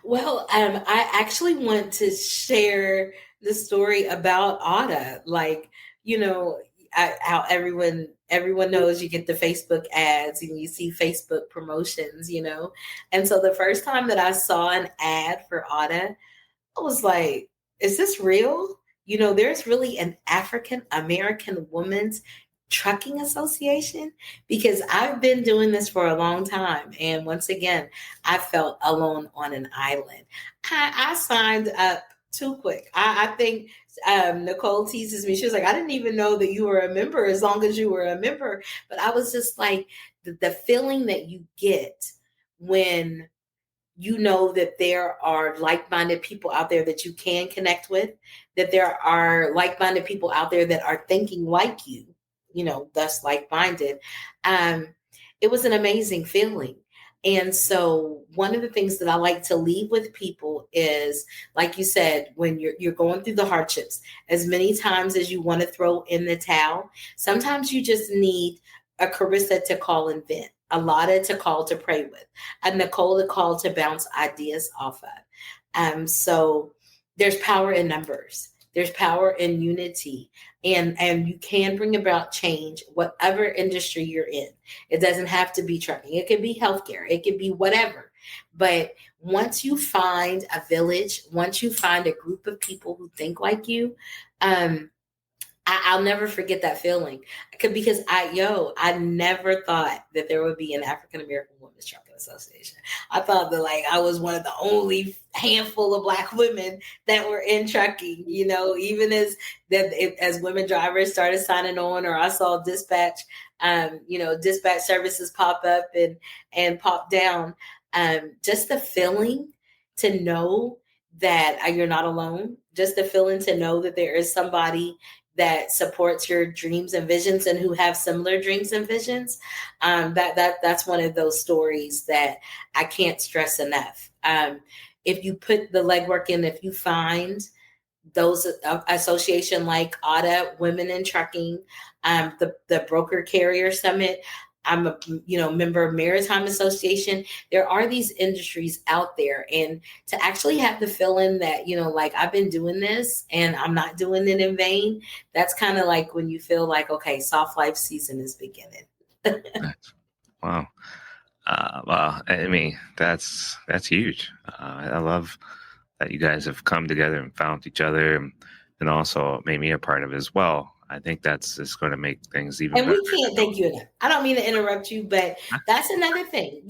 Well, I actually want to share the story about AAWTA. Like, you know, how everyone knows you get the Facebook ads and you see Facebook promotions, And so the first time that I saw an ad for AAWTA, I was like, is this real? There's really an African American women's trucking association, because I've been doing this for a long time. And once again, I felt alone on an island. I signed up too quick. I think Nicole teases me. She was like, I didn't even know that you were a member as long as you were a member. But I was just like, the feeling that you get when you know that there are like-minded people out there that you can connect with, that there are like-minded people out there that are thinking like you, thus like-minded. It was an amazing feeling. And so one of the things that I like to leave with people is, like you said, when you're going through the hardships, as many times as you want to throw in the towel, sometimes you just need a Corisa to call and vent, a AAWTA to call to pray with, a Nicole to call to bounce ideas off of. So there's power in numbers. There's power in unity, and you can bring about change, whatever industry you're in. It doesn't have to be trucking. It could be healthcare. It could be whatever. But once you find a village, once you find a group of people who think like you, I'll never forget that feeling, because I never thought that there would be an African American Women's Trucking Association. I thought that I was one of the only handful of Black women that were in trucking. Even as women drivers started signing on, or I saw dispatch, dispatch services pop up and pop down. Just the feeling to know that you're not alone. Just the feeling to know that there is somebody that supports your dreams and visions and who have similar dreams and visions. That's one of those stories that I can't stress enough. If you put the legwork in, if you find those association like AAWTA, Women in Trucking, the Broker Carrier Summit, I'm a member of Maritime Association. There are these industries out there, and to actually have the feeling that I've been doing this and I'm not doing it in vain. That's kind of like when you feel like, okay, soft life season is beginning. Wow. Well, I mean, that's huge. I love that you guys have come together and found each other, and also made me a part of it as well. I think that's just going to make things even better. And we can't thank you enough. I don't mean to interrupt you, but that's another thing.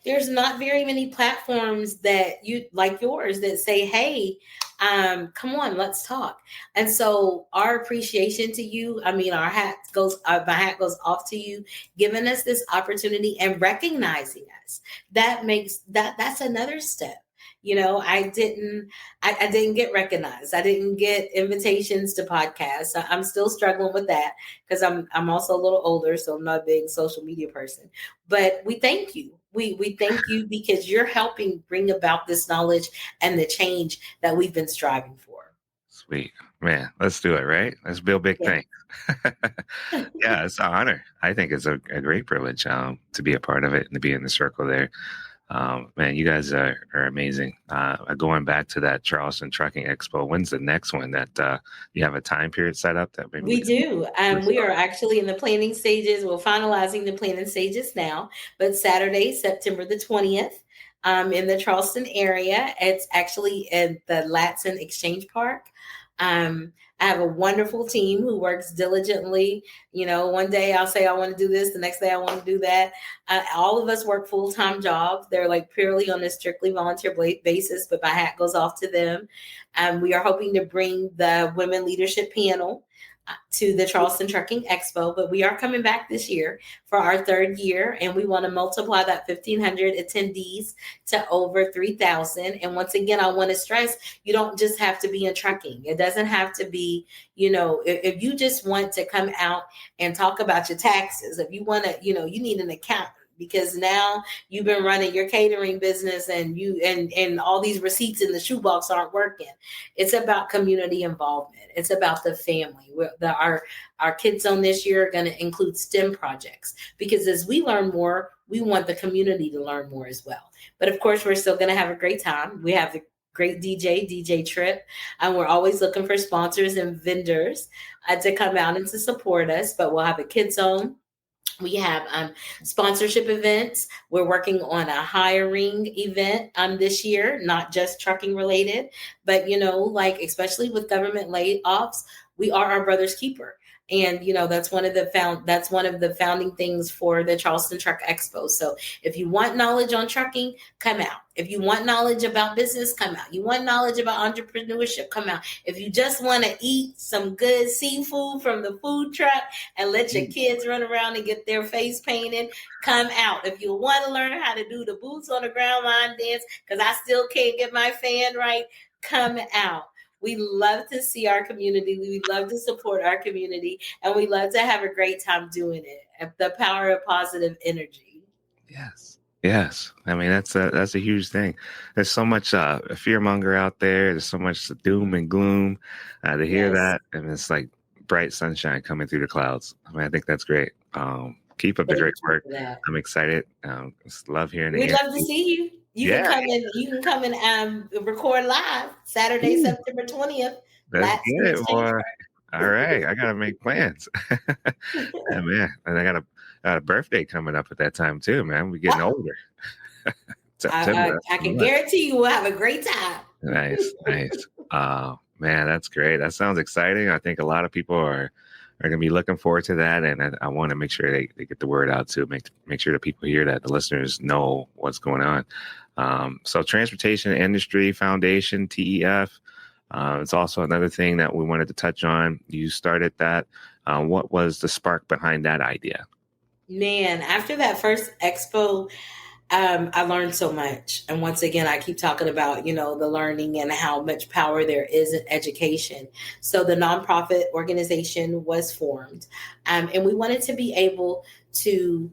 There's not very many platforms that you like yours that say, hey, come on, let's talk. And so our appreciation to you, my hat goes off to you, giving us this opportunity and recognizing us. That's another step. I didn't get recognized. I didn't get invitations to podcasts. I'm still struggling with that because I'm also a little older, so I'm not a big social media person. But we thank you. We thank you because you're helping bring about this knowledge and the change that we've been striving for. Sweet. Man, let's do it, right? Let's build big things. Yeah, it's an honor. I think it's a great privilege to be a part of it and to be in the circle there. Man, you guys are amazing. Going back to that Charleston Trucking Expo, when's the next one that you have a time period set up? That maybe we do. We are actually in the planning stages. We're finalizing the planning stages now, but Saturday, September the 20th, in the Charleston area. It's actually at the Latson Exchange Park. I have a wonderful team who works diligently. One day I'll say I want to do this. The next day I want to do that. All of us work full-time jobs. They're purely on a strictly volunteer basis, but my hat goes off to them. We are hoping to bring the women leadership panel to the Charleston Trucking Expo, but we are coming back this year for our third year, and we want to multiply that 1,500 attendees to over 3,000. And once again, I want to stress, you don't just have to be in trucking. It doesn't have to be, if you just want to come out and talk about your taxes, if you want to, you need an accountant, because now you've been running your catering business and and all these receipts in the shoebox aren't working. It's about community involvement. It's about the family. Our Kids Zone this year are going to include STEM projects, because as we learn more, we want the community to learn more as well. But of course, we're still going to have a great time. We have the great DJ Trip, and we're always looking for sponsors and vendors to come out and to support us. But we'll have a Kids Zone. We have sponsorship events. We're working on a hiring event this year, not just trucking related, but like especially with government layoffs, we are our brother's keeper. And that's one of the founding things for the Charleston Truck Expo. So if you want knowledge on trucking, come out. If you want knowledge about business, come out. You want knowledge about entrepreneurship, come out. If you just want to eat some good seafood from the food truck and let your kids run around and get their face painted, come out. If you want to learn how to do the boots on the ground line dance, because I still can't get my fan right, come out. We love to see our community. We love to support our community, and we love to have a great time doing it. The power of positive energy. Yes. I mean, that's a huge thing. There's so much fear monger out there. There's so much doom and gloom. To hear that, and it's like bright sunshine coming through the clouds. I mean, I think that's great. Keep up the great work. I'm excited. Just love hearing it. We'd love to see you. You can come and record live Saturday, September 20th. That's good, boy. All right, I gotta make plans. Yeah, man, and I got a birthday coming up at that time too, man. We're getting older. September. I can guarantee you we'll have a great time. Nice. Man, that's great. That sounds exciting. I think a lot of people are going to be looking forward to that, and I want to make sure they get the word out too. Make sure that people hear that, the listeners know what's going on. So Transportation Industry Foundation, TEF, it's also another thing that we wanted to touch on. You started that. What was the spark behind that idea? Man, after that first expo, I learned so much. And once again, I keep talking about, the learning and how much power there is in education. So the nonprofit organization was formed, and we wanted to be able to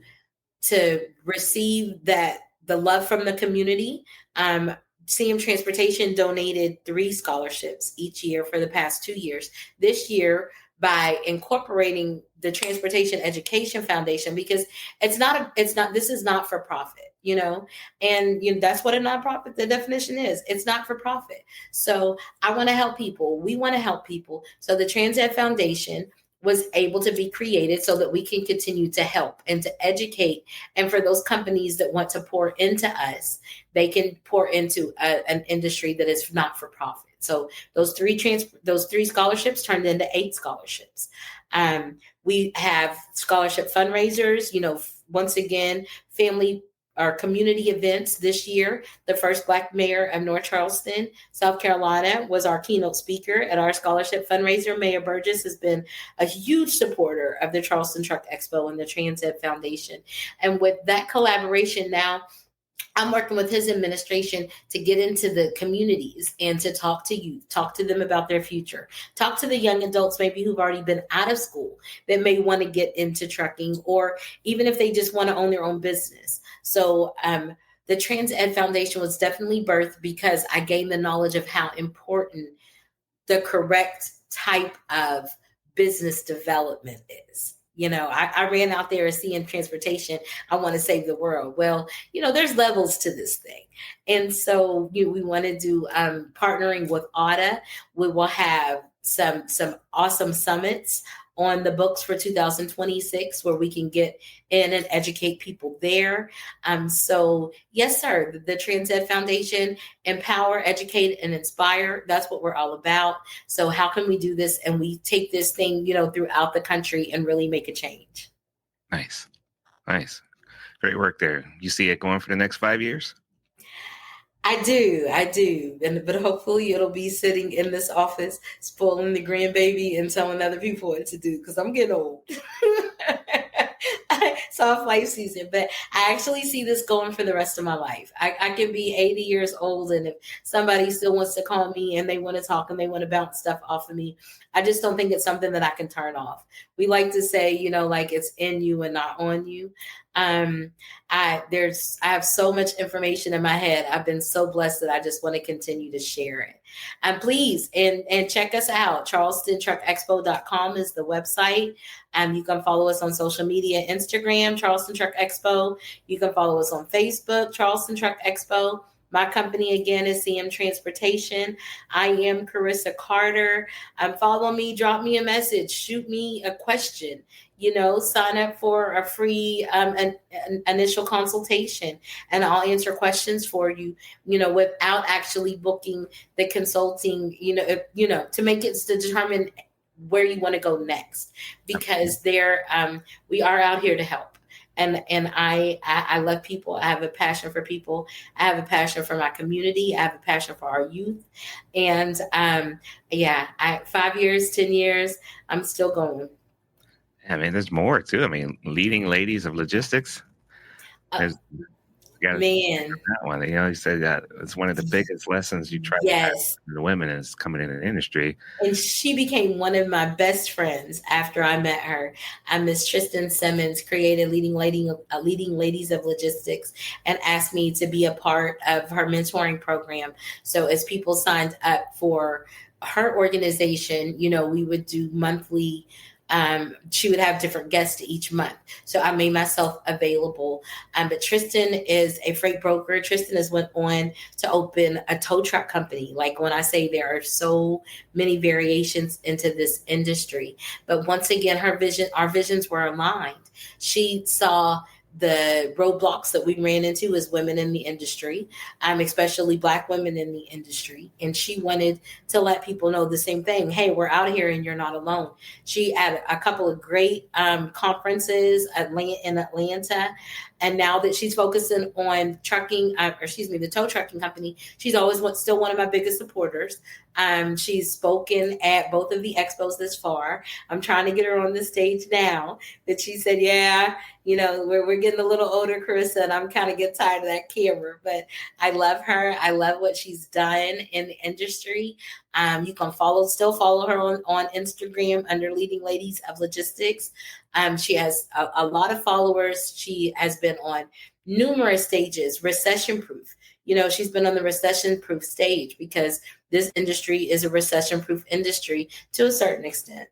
receive the love from the community. CM Transportation donated 3 scholarships each year for the past 2 years. This year, by incorporating the Transportation Education Foundation, because this is not for profit, and that's what a nonprofit, the definition is. It's not for profit. So I want to help people. We want to help people. So the Trans Ed Foundation was able to be created so that we can continue to help and to educate. And for those companies that want to pour into us, they can pour into an industry that is not for profit. So those three scholarships turned into 8 scholarships. We have scholarship fundraisers, once again, family or community events this year. The first Black mayor of North Charleston, South Carolina, was our keynote speaker at our scholarship fundraiser. Mayor Burgess has been a huge supporter of the Charleston Truck Expo and the Trans Ed Foundation. And with that collaboration now, I'm working with his administration to get into the communities and to talk to youth, talk to them about their future, talk to the young adults maybe who've already been out of school that may want to get into trucking, or even if they just want to own their own business. So the Trans Ed Foundation was definitely birthed because I gained the knowledge of how important the correct type of business development is. I ran out there as CM Transportation. I want to save the world. Well, there's levels to this thing. And so we want to do partnering with AAWTA. We will have some awesome summits on the books for 2026 where we can get in and educate people there. So yes, sir, the Trans Ed Foundation, empower, educate, and inspire. That's what we're all about. So how can we do this? And we take this thing, throughout the country and really make a change. Nice. Great work there. You see it going for the next 5 years? I do. But hopefully it'll be sitting in this office, spoiling the grandbaby and telling other people what to do, because I'm getting old. Soft life season. But I actually see this going for the rest of my life. I can be 80 years old, and if somebody still wants to call me and they want to talk and they want to bounce stuff off of me, I just don't think it's something that I can turn off. We like to say, like it's in you and not on you. I have so much information in my head. I've been so blessed that I just want to continue to share it. And please, and check us out. CharlestonTruckExpo.com is the website. You can follow us on social media, Instagram, Charleston Truck Expo. You can follow us on Facebook, Charleston Truck Expo. My company, again, is CM Transportation. I am Corisa Carter. Follow me, drop me a message, shoot me a question, sign up for a free an initial consultation, and I'll answer questions for you, without actually booking the consulting, to make it to determine where you want to go next, because we are out here to help. And I love people. I have a passion for people. I have a passion for my community. I have a passion for our youth. And 5 years, 10 years, I'm still going. I mean, there's more too. I mean, leading ladies of logistics. Man, that one. You said that it's one of the biggest lessons you try to pass to the women is coming in the industry. And she became one of my best friends after I met her. Miss Tristan Simmons created Leading Ladies of Logistics and asked me to be a part of her mentoring program. So as people signed up for her organization, we would do monthly. She would have different guests each month. So I made myself available. But Tristan is a freight broker. Tristan has went on to open a tow truck company. Like when I say there are so many variations into this industry. But once again, our visions were aligned. She saw the roadblocks that we ran into as women in the industry, especially Black women in the industry. And she wanted to let people know the same thing. Hey, we're out here and you're not alone. She had a couple of great conferences in Atlanta. And now that she's focusing on trucking, the tow trucking company, she's always still one of my biggest supporters. She's spoken at both of the expos this far. I'm trying to get her on the stage now that she said, we're getting a little older, Corisa, and I'm kind of getting tired of that camera, but I love her. I love what she's done in the industry. You can still follow her on Instagram under Leading Ladies of Logistics. She has a lot of followers. She has been on numerous stages, recession-proof. She's been on the recession-proof stage because this industry is a recession-proof industry to a certain extent.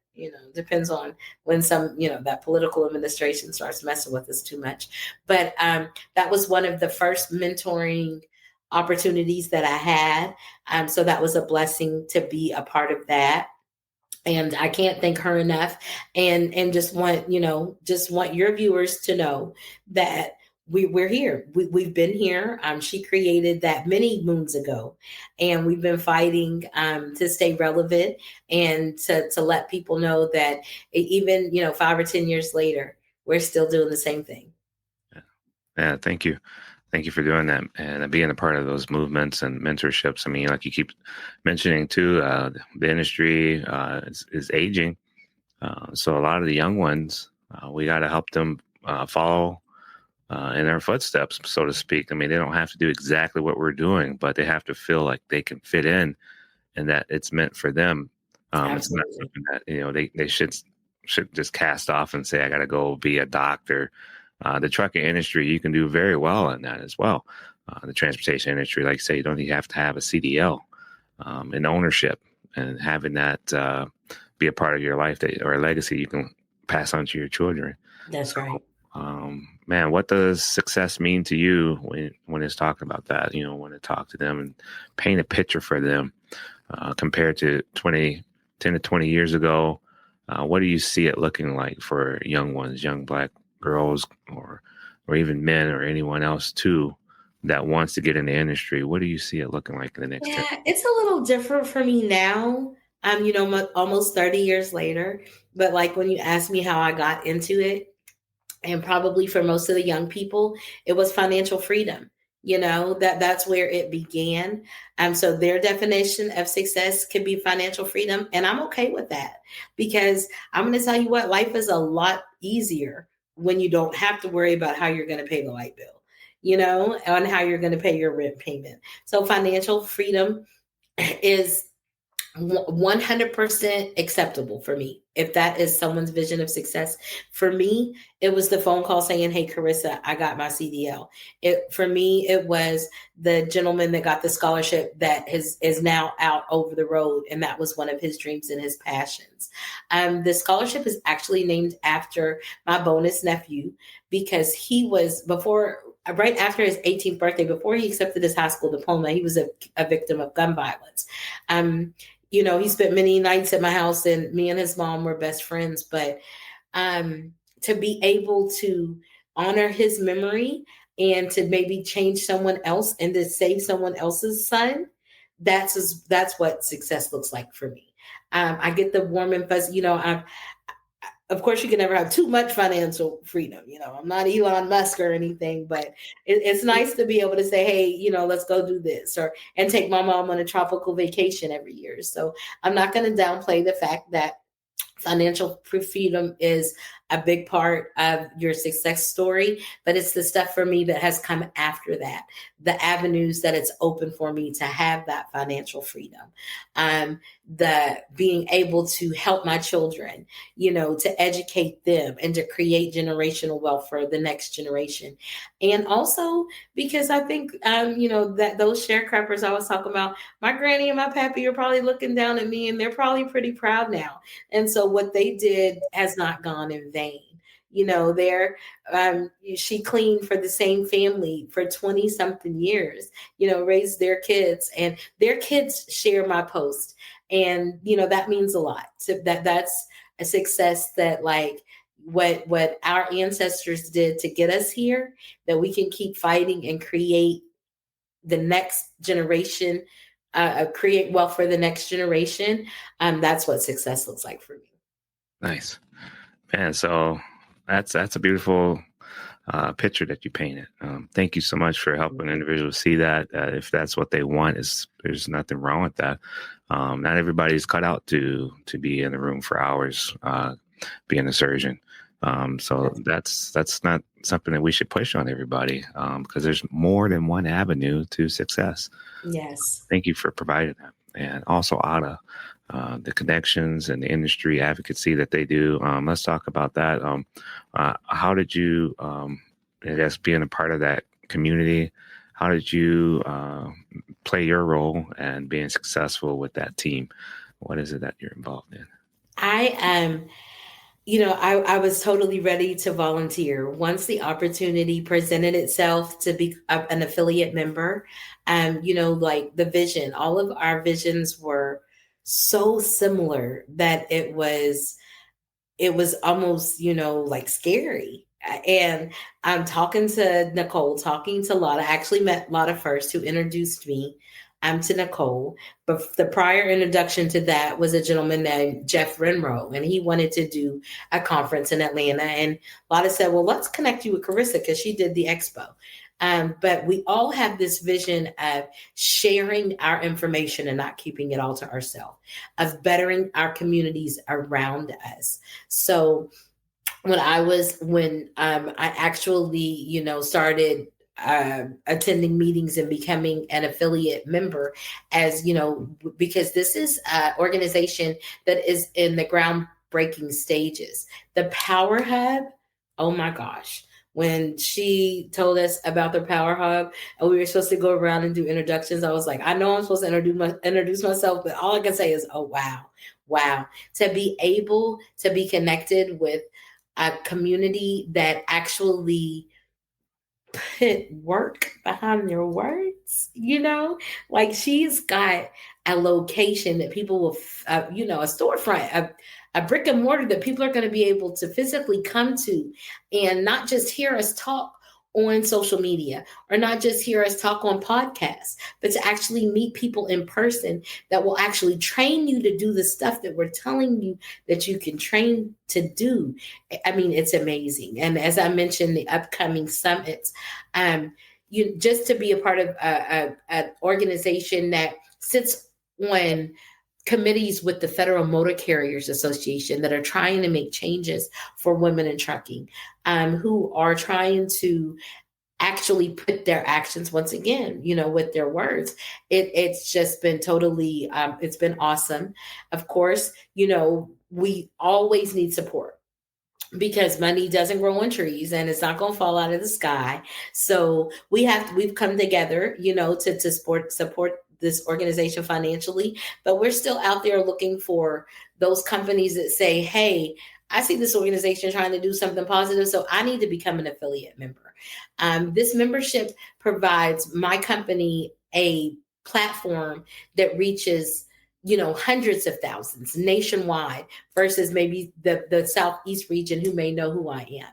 Depends on when that political administration starts messing with us too much. But that was one of the first mentoring opportunities that I had. So that was a blessing to be a part of that. And I can't thank her enough. And just want your viewers to know that we're here. We've been here. She created that many moons ago, and we've been fighting to stay relevant and to let people know that even 5 or 10 years later, we're still doing the same thing. Yeah, thank you. Thank you for doing that and being a part of those movements and mentorships. I mean, like you keep mentioning too, the industry is aging. So a lot of the young ones, we got to help them follow in our footsteps, so to speak. I mean, they don't have to do exactly what we're doing, but they have to feel like they can fit in and that it's meant for them. It's not something that, they should just cast off and say, I got to go be a doctor. The trucking industry, you can do very well in that as well. The transportation industry, like I say, you have to have a CDL and ownership, and having that be a part of your life or a legacy you can pass on to your children. That's right. Man, what does success mean to you when it's talking about that? When to talk to them and paint a picture for them compared to 10 to 20 years ago. What do you see it looking like for young ones, young Black girls, or even men, or anyone else too that wants to get in the industry? What do you see it looking like in the next 10? It's a little different for me now. Almost 30 years later. But like when you asked me how I got into it, and probably for most of the young people, it was financial freedom. That's where it began. So their definition of success could be financial freedom. And I'm okay with that, because I'm going to tell you what, life is a lot easier when you don't have to worry about how you're going to pay the light bill, and how you're going to pay your rent payment. So financial freedom is 100% acceptable for me. If that is someone's vision of success, for me, it was the phone call saying, "Hey, Corisa, I got my CDL." For me, it was the gentleman that got the scholarship that is now out over the road, and that was one of his dreams and his passions. The scholarship is actually named after my bonus nephew because he was right after his 18th birthday, before he accepted his high school diploma, he was a victim of gun violence. He spent many nights at my house, and me and his mom were best friends. But to be able to honor his memory and to maybe change someone else and to save someone else's son, that's what success looks like for me. I get the warm and fuzzy. Of course, you can never have too much financial freedom. I'm not Elon Musk or anything, but it's nice to be able to say, "Hey, let's go do this," and take my mom on a tropical vacation every year. So I'm not going to downplay the fact that financial freedom is a big part of your success story, but it's the stuff for me that has come after that, the avenues that it's open for me to have that financial freedom, the being able to help my children, to educate them and to create generational wealth for the next generation. And also because I think, that those sharecroppers I was talking about, my granny and my pappy are probably looking down at me, and they're probably pretty proud now. And so what they did has not gone in vain. She cleaned for the same family for 20 something years, raised their kids, and their kids share my post. And, that means a lot. So that's a success that, like, what our ancestors did to get us here, that we can keep fighting and create the next generation, create wealth for the next generation. That's what success looks like for me. Nice, man. So that's a beautiful picture that you painted. Thank you so much for helping individuals see that. If that's what they want, there's nothing wrong with that. Not everybody's cut out to be in the room for hours, being a surgeon. So that's not something that we should push on everybody, because there's more than one avenue to success. Yes. Thank you for providing that. And also AAWTA, the connections and the industry advocacy that they do. Let's talk about that. How did you, I guess, being a part of that community, how did you play your role and being successful with that team? What is it that you're involved in? I was totally ready to volunteer once the opportunity presented itself to be an affiliate member. Like the vision, all of our visions were so similar that it was almost, like scary. And I'm talking to Nicole, talking to Lotta. I actually met Lotta first, who introduced me to Nicole. But the prior introduction to that was a gentleman named Jeff Renroe, and he wanted to do a conference in Atlanta. And Lotta said, "Well, let's connect you with Corisa," because she did the expo. But we all have this vision of sharing our information and not keeping it all to ourselves, of bettering our communities around us. So when I actually, started attending meetings and becoming an affiliate member, as because this is an organization that is in the groundbreaking stages. The Power Hub, oh my gosh. When she told us about the Power Hub and we were supposed to go around and do introductions, I was like, I know I'm supposed to introduce myself, but all I can say is, oh, wow. To be able to be connected with a community that actually put work behind their words, like she's got a location that people will, a storefront, a brick and mortar that people are going to be able to physically come to and not just hear us talk on social media or not just hear us talk on podcasts, but to actually meet people in person that will actually train you to do the stuff that we're telling you that you can train to do. I mean, it's amazing. And as I mentioned, the upcoming summits, just to be a part of an organization that sits on committees with the Federal Motor Carriers Association that are trying to make changes for women in trucking, who are trying to actually put their actions, once again, with their words. It's just been totally, it's been awesome. Of course, we always need support, because money doesn't grow on trees and it's not going to fall out of the sky. So we've come together, to support this organization financially, but we're still out there looking for those companies that say, hey, I see this organization trying to do something positive, so I need to become an affiliate member. This membership provides my company a platform that reaches, hundreds of thousands nationwide, versus maybe the Southeast region who may know who I am.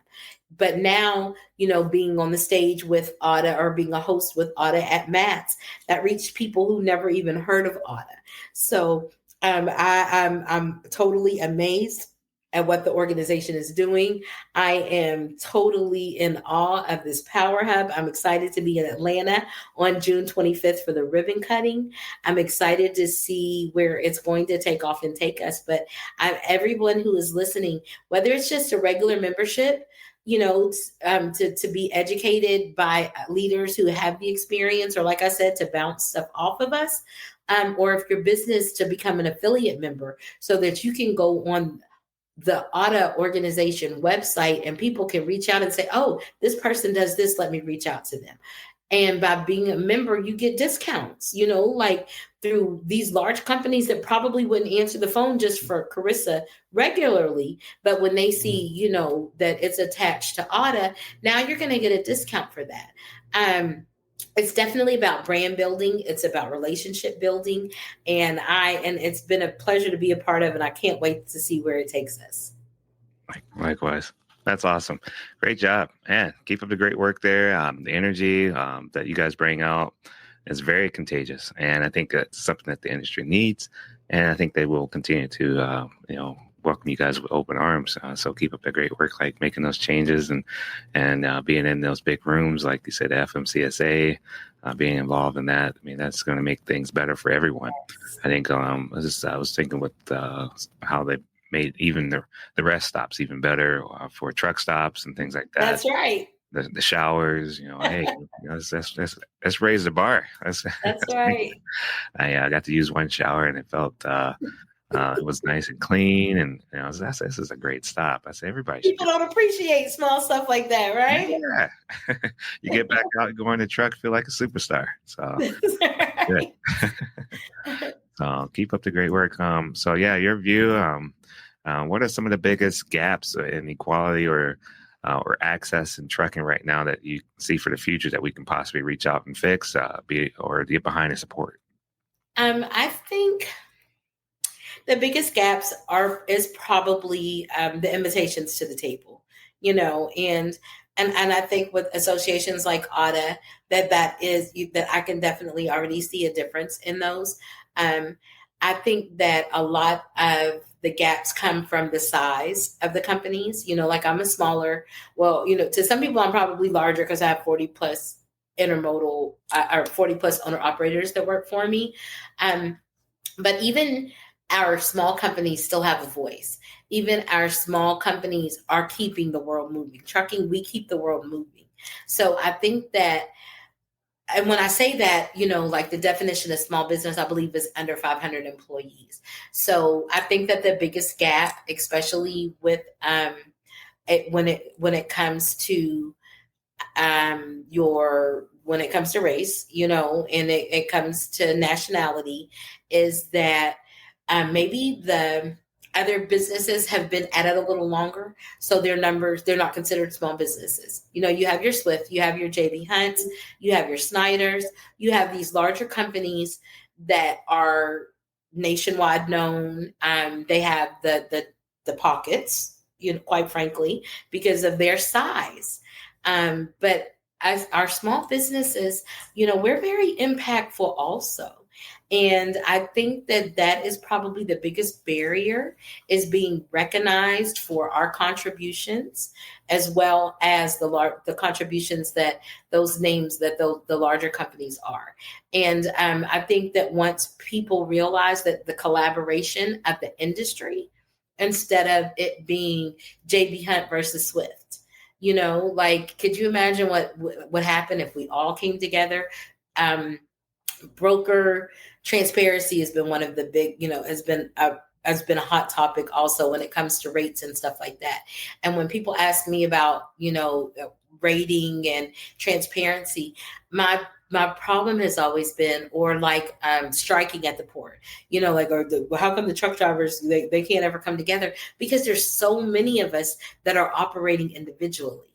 But now, being on the stage with AAWTA, or being a host with AAWTA at MATS, that reached people who never even heard of AAWTA. So I'm totally amazed at what the organization is doing. I am totally in awe of this Power Hub. I'm excited to be in Atlanta on June 25th for the ribbon cutting. I'm excited to see where it's going to take off and take us. But everyone who is listening, whether it's just a regular membership, to be educated by leaders who have the experience, or like I said, to bounce stuff off of us, or if your business, to become an affiliate member so that you can go on the AAWTA organization website and people can reach out and say, oh, this person does this, let me reach out to them. And by being a member, you get discounts, like through these large companies that probably wouldn't answer the phone just for Corisa regularly. But when they see, that it's attached to AAWTA, now you're going to get a discount for that. It's definitely about brand building. It's about relationship building. And it's been a pleasure to be a part of, and I can't wait to see where it takes us. Likewise. That's awesome. Great job. Man, keep up the great work there. The energy that you guys bring out is very contagious. And I think that's something that the industry needs. And I think they will continue to, welcome you guys with open arms. So keep up the great work, like making those changes and being in those big rooms, like you said, FMCSA, being involved in that. I mean, that's going to make things better for everyone. I think I was thinking with how they made even the rest stops even better for truck stops and things like that. That's right. The showers, hey, let's raise the bar. That's right. I got to use one shower and it felt it was nice and clean, and this is a great stop. I say everybody. People don't appreciate small stuff like that, right? Yeah. You get back out, go in the truck, feel like a superstar. So, right. So keep up the great work. So yeah, your view. What are some of the biggest gaps in equality or access in trucking right now that you see for the future that we can possibly reach out and fix, or get behind and support? I think the biggest gaps is probably the invitations to the table, and I think with associations like AAWTA, that I can definitely already see a difference in those. I think that a lot of the gaps come from the size of the companies. Like I'm a smaller, to some people I'm probably larger because I have 40 plus intermodal or 40 plus owner operators that work for me. But even our small companies still have a voice. Even our small companies are keeping the world moving. Trucking, we keep the world moving. So I think that, and when I say that, like the definition of small business, I believe is under 500 employees. So I think that the biggest gap, especially with when it comes to when it comes to race, and it comes to nationality, is that maybe the other businesses have been at it a little longer. So their numbers, they're not considered small businesses. You have your Swift, you have your JB Hunts, you have your Snyders, you have these larger companies that are nationwide known. They have the pockets, quite frankly, because of their size. But as our small businesses, we're very impactful also. And I think that is probably the biggest barrier, is being recognized for our contributions, as well as the contributions that those names that the larger companies are. And I think that once people realize that the collaboration of the industry, instead of it being JB Hunt versus Swift, Like, could you imagine what happened if we all came together? Broker transparency has been one of the big, has been a hot topic also when it comes to rates and stuff like that. And when people ask me about, rating and transparency, my problem has always been, or like striking at the port, how come the truck drivers, they can't ever come together? Because there's so many of us that are operating individually.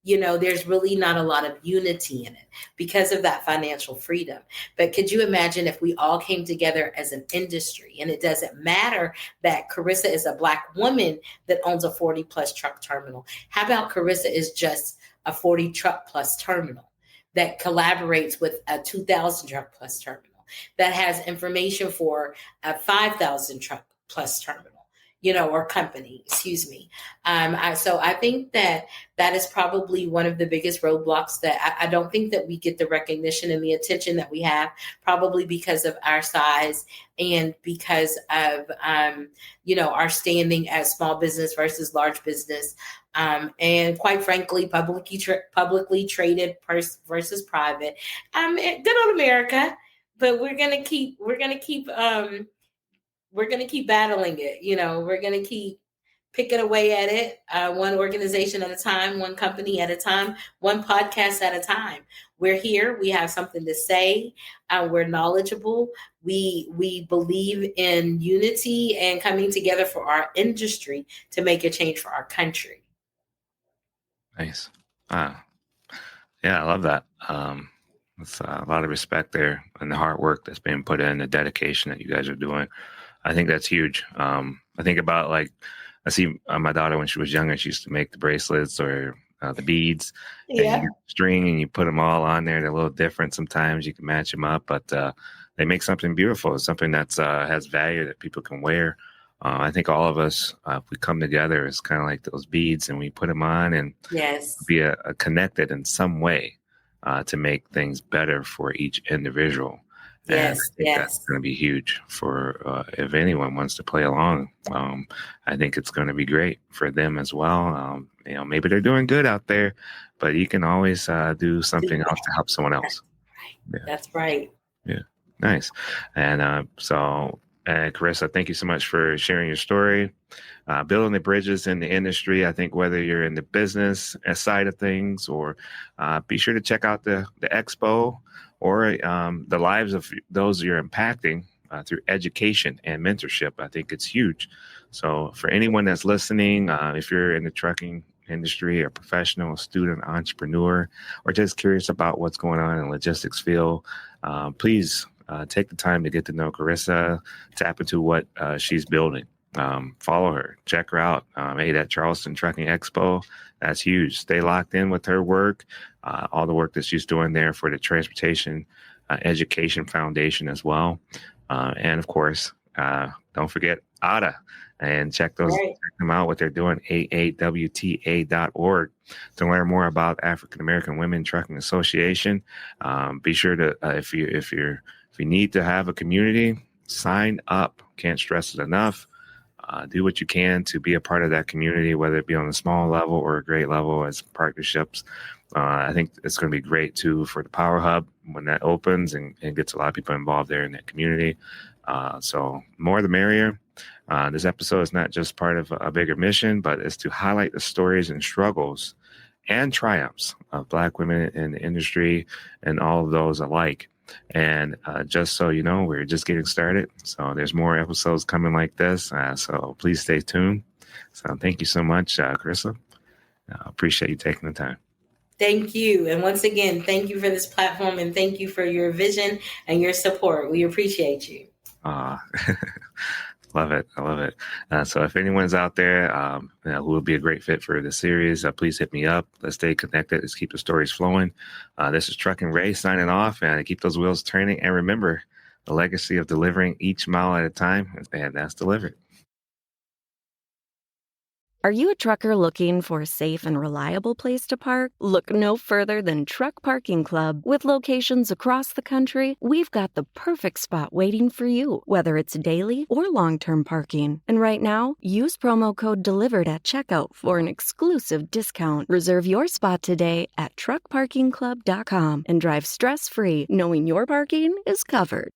There's really not a lot of unity in it because of that financial freedom. But could you imagine if we all came together as an industry? And it doesn't matter that Corisa is a Black woman that owns a 40 plus truck terminal. How about Corisa is just a 40 truck plus terminal that collaborates with a 2,000 truck plus terminal that has information for a 5,000 truck plus terminal? Or company, excuse me. So I think that is probably one of the biggest roadblocks that I don't think that we get the recognition and the attention that we have, probably because of our size and because of, our standing as small business versus large business. And quite frankly, publicly traded versus private. Good old America, but we're going to keep battling it. We're going to keep picking away at it, one organization at a time, one company at a time, one podcast at a time. We're here. We have something to say. We're knowledgeable. We believe in unity and coming together for our industry to make a change for our country. Nice. Yeah, I love that. It's a lot of respect there and the hard work that's being put in, the dedication that you guys are doing. I think that's huge. I think about, like, I see my daughter when she was younger, she used to make the bracelets or the beads. Yeah. And you string and you put them all on there. They're a little different sometimes. You can match them up, but they make something beautiful, something that's has value that people can wear. I think all of us, if we come together, it's kind of like those beads and we put them on and be connected in some way to make things better for each individual. And I think that's going to be huge for if anyone wants to play along. I think it's going to be great for them as well. Maybe they're doing good out there, but you can always do something else to help someone else. That's right. Yeah, nice. And so, Corisa, thank you so much for sharing your story, building the bridges in the industry. I think whether you're in the business side of things or be sure to check out the expo or the lives of those you're impacting through education and mentorship. I think it's huge. So for anyone that's listening, if you're in the trucking industry, a professional, student, entrepreneur, or just curious about what's going on in the logistics field, please take the time to get to know Corisa, tap into what she's building. Follow her, check her out. That Charleston Trucking Expo, that's huge. Stay locked in with her work, all the work that she's doing there for the Transportation Education Foundation as well. And of course, don't forget AAWTA and check them out, what they're doing, AAWTA.org, to learn more about African American Women Trucking Association. Be sure to, if you need to have a community, sign up. Can't stress it enough. Do what you can to be a part of that community, whether it be on a small level or a great level as partnerships. I think it's going to be great too for the Power Hub when that opens and gets a lot of people involved there in that community. So more the merrier. This episode is not just part of a bigger mission, but it's to highlight the stories and struggles and triumphs of Black women in the industry and all of those alike. And just so you know, we're just getting started. So there's more episodes coming like this. So please stay tuned. So thank you so much, Corisa. Appreciate you taking the time. Thank you. And once again, thank you for this platform and thank you for your vision and your support. We appreciate you. Love it. I love it. So if anyone's out there who would be a great fit for the series, please hit me up. Let's stay connected. Let's keep the stories flowing. This is Trucking Ray signing off, and keep those wheels turning. And remember, the legacy of delivering each mile at a time, and that's delivered. Are you a trucker looking for a safe and reliable place to park? Look no further than Truck Parking Club. With locations across the country, we've got the perfect spot waiting for you, whether it's daily or long-term parking. And right now, use promo code DELIVERED at checkout for an exclusive discount. Reserve your spot today at truckparkingclub.com and drive stress-free, knowing your parking is covered.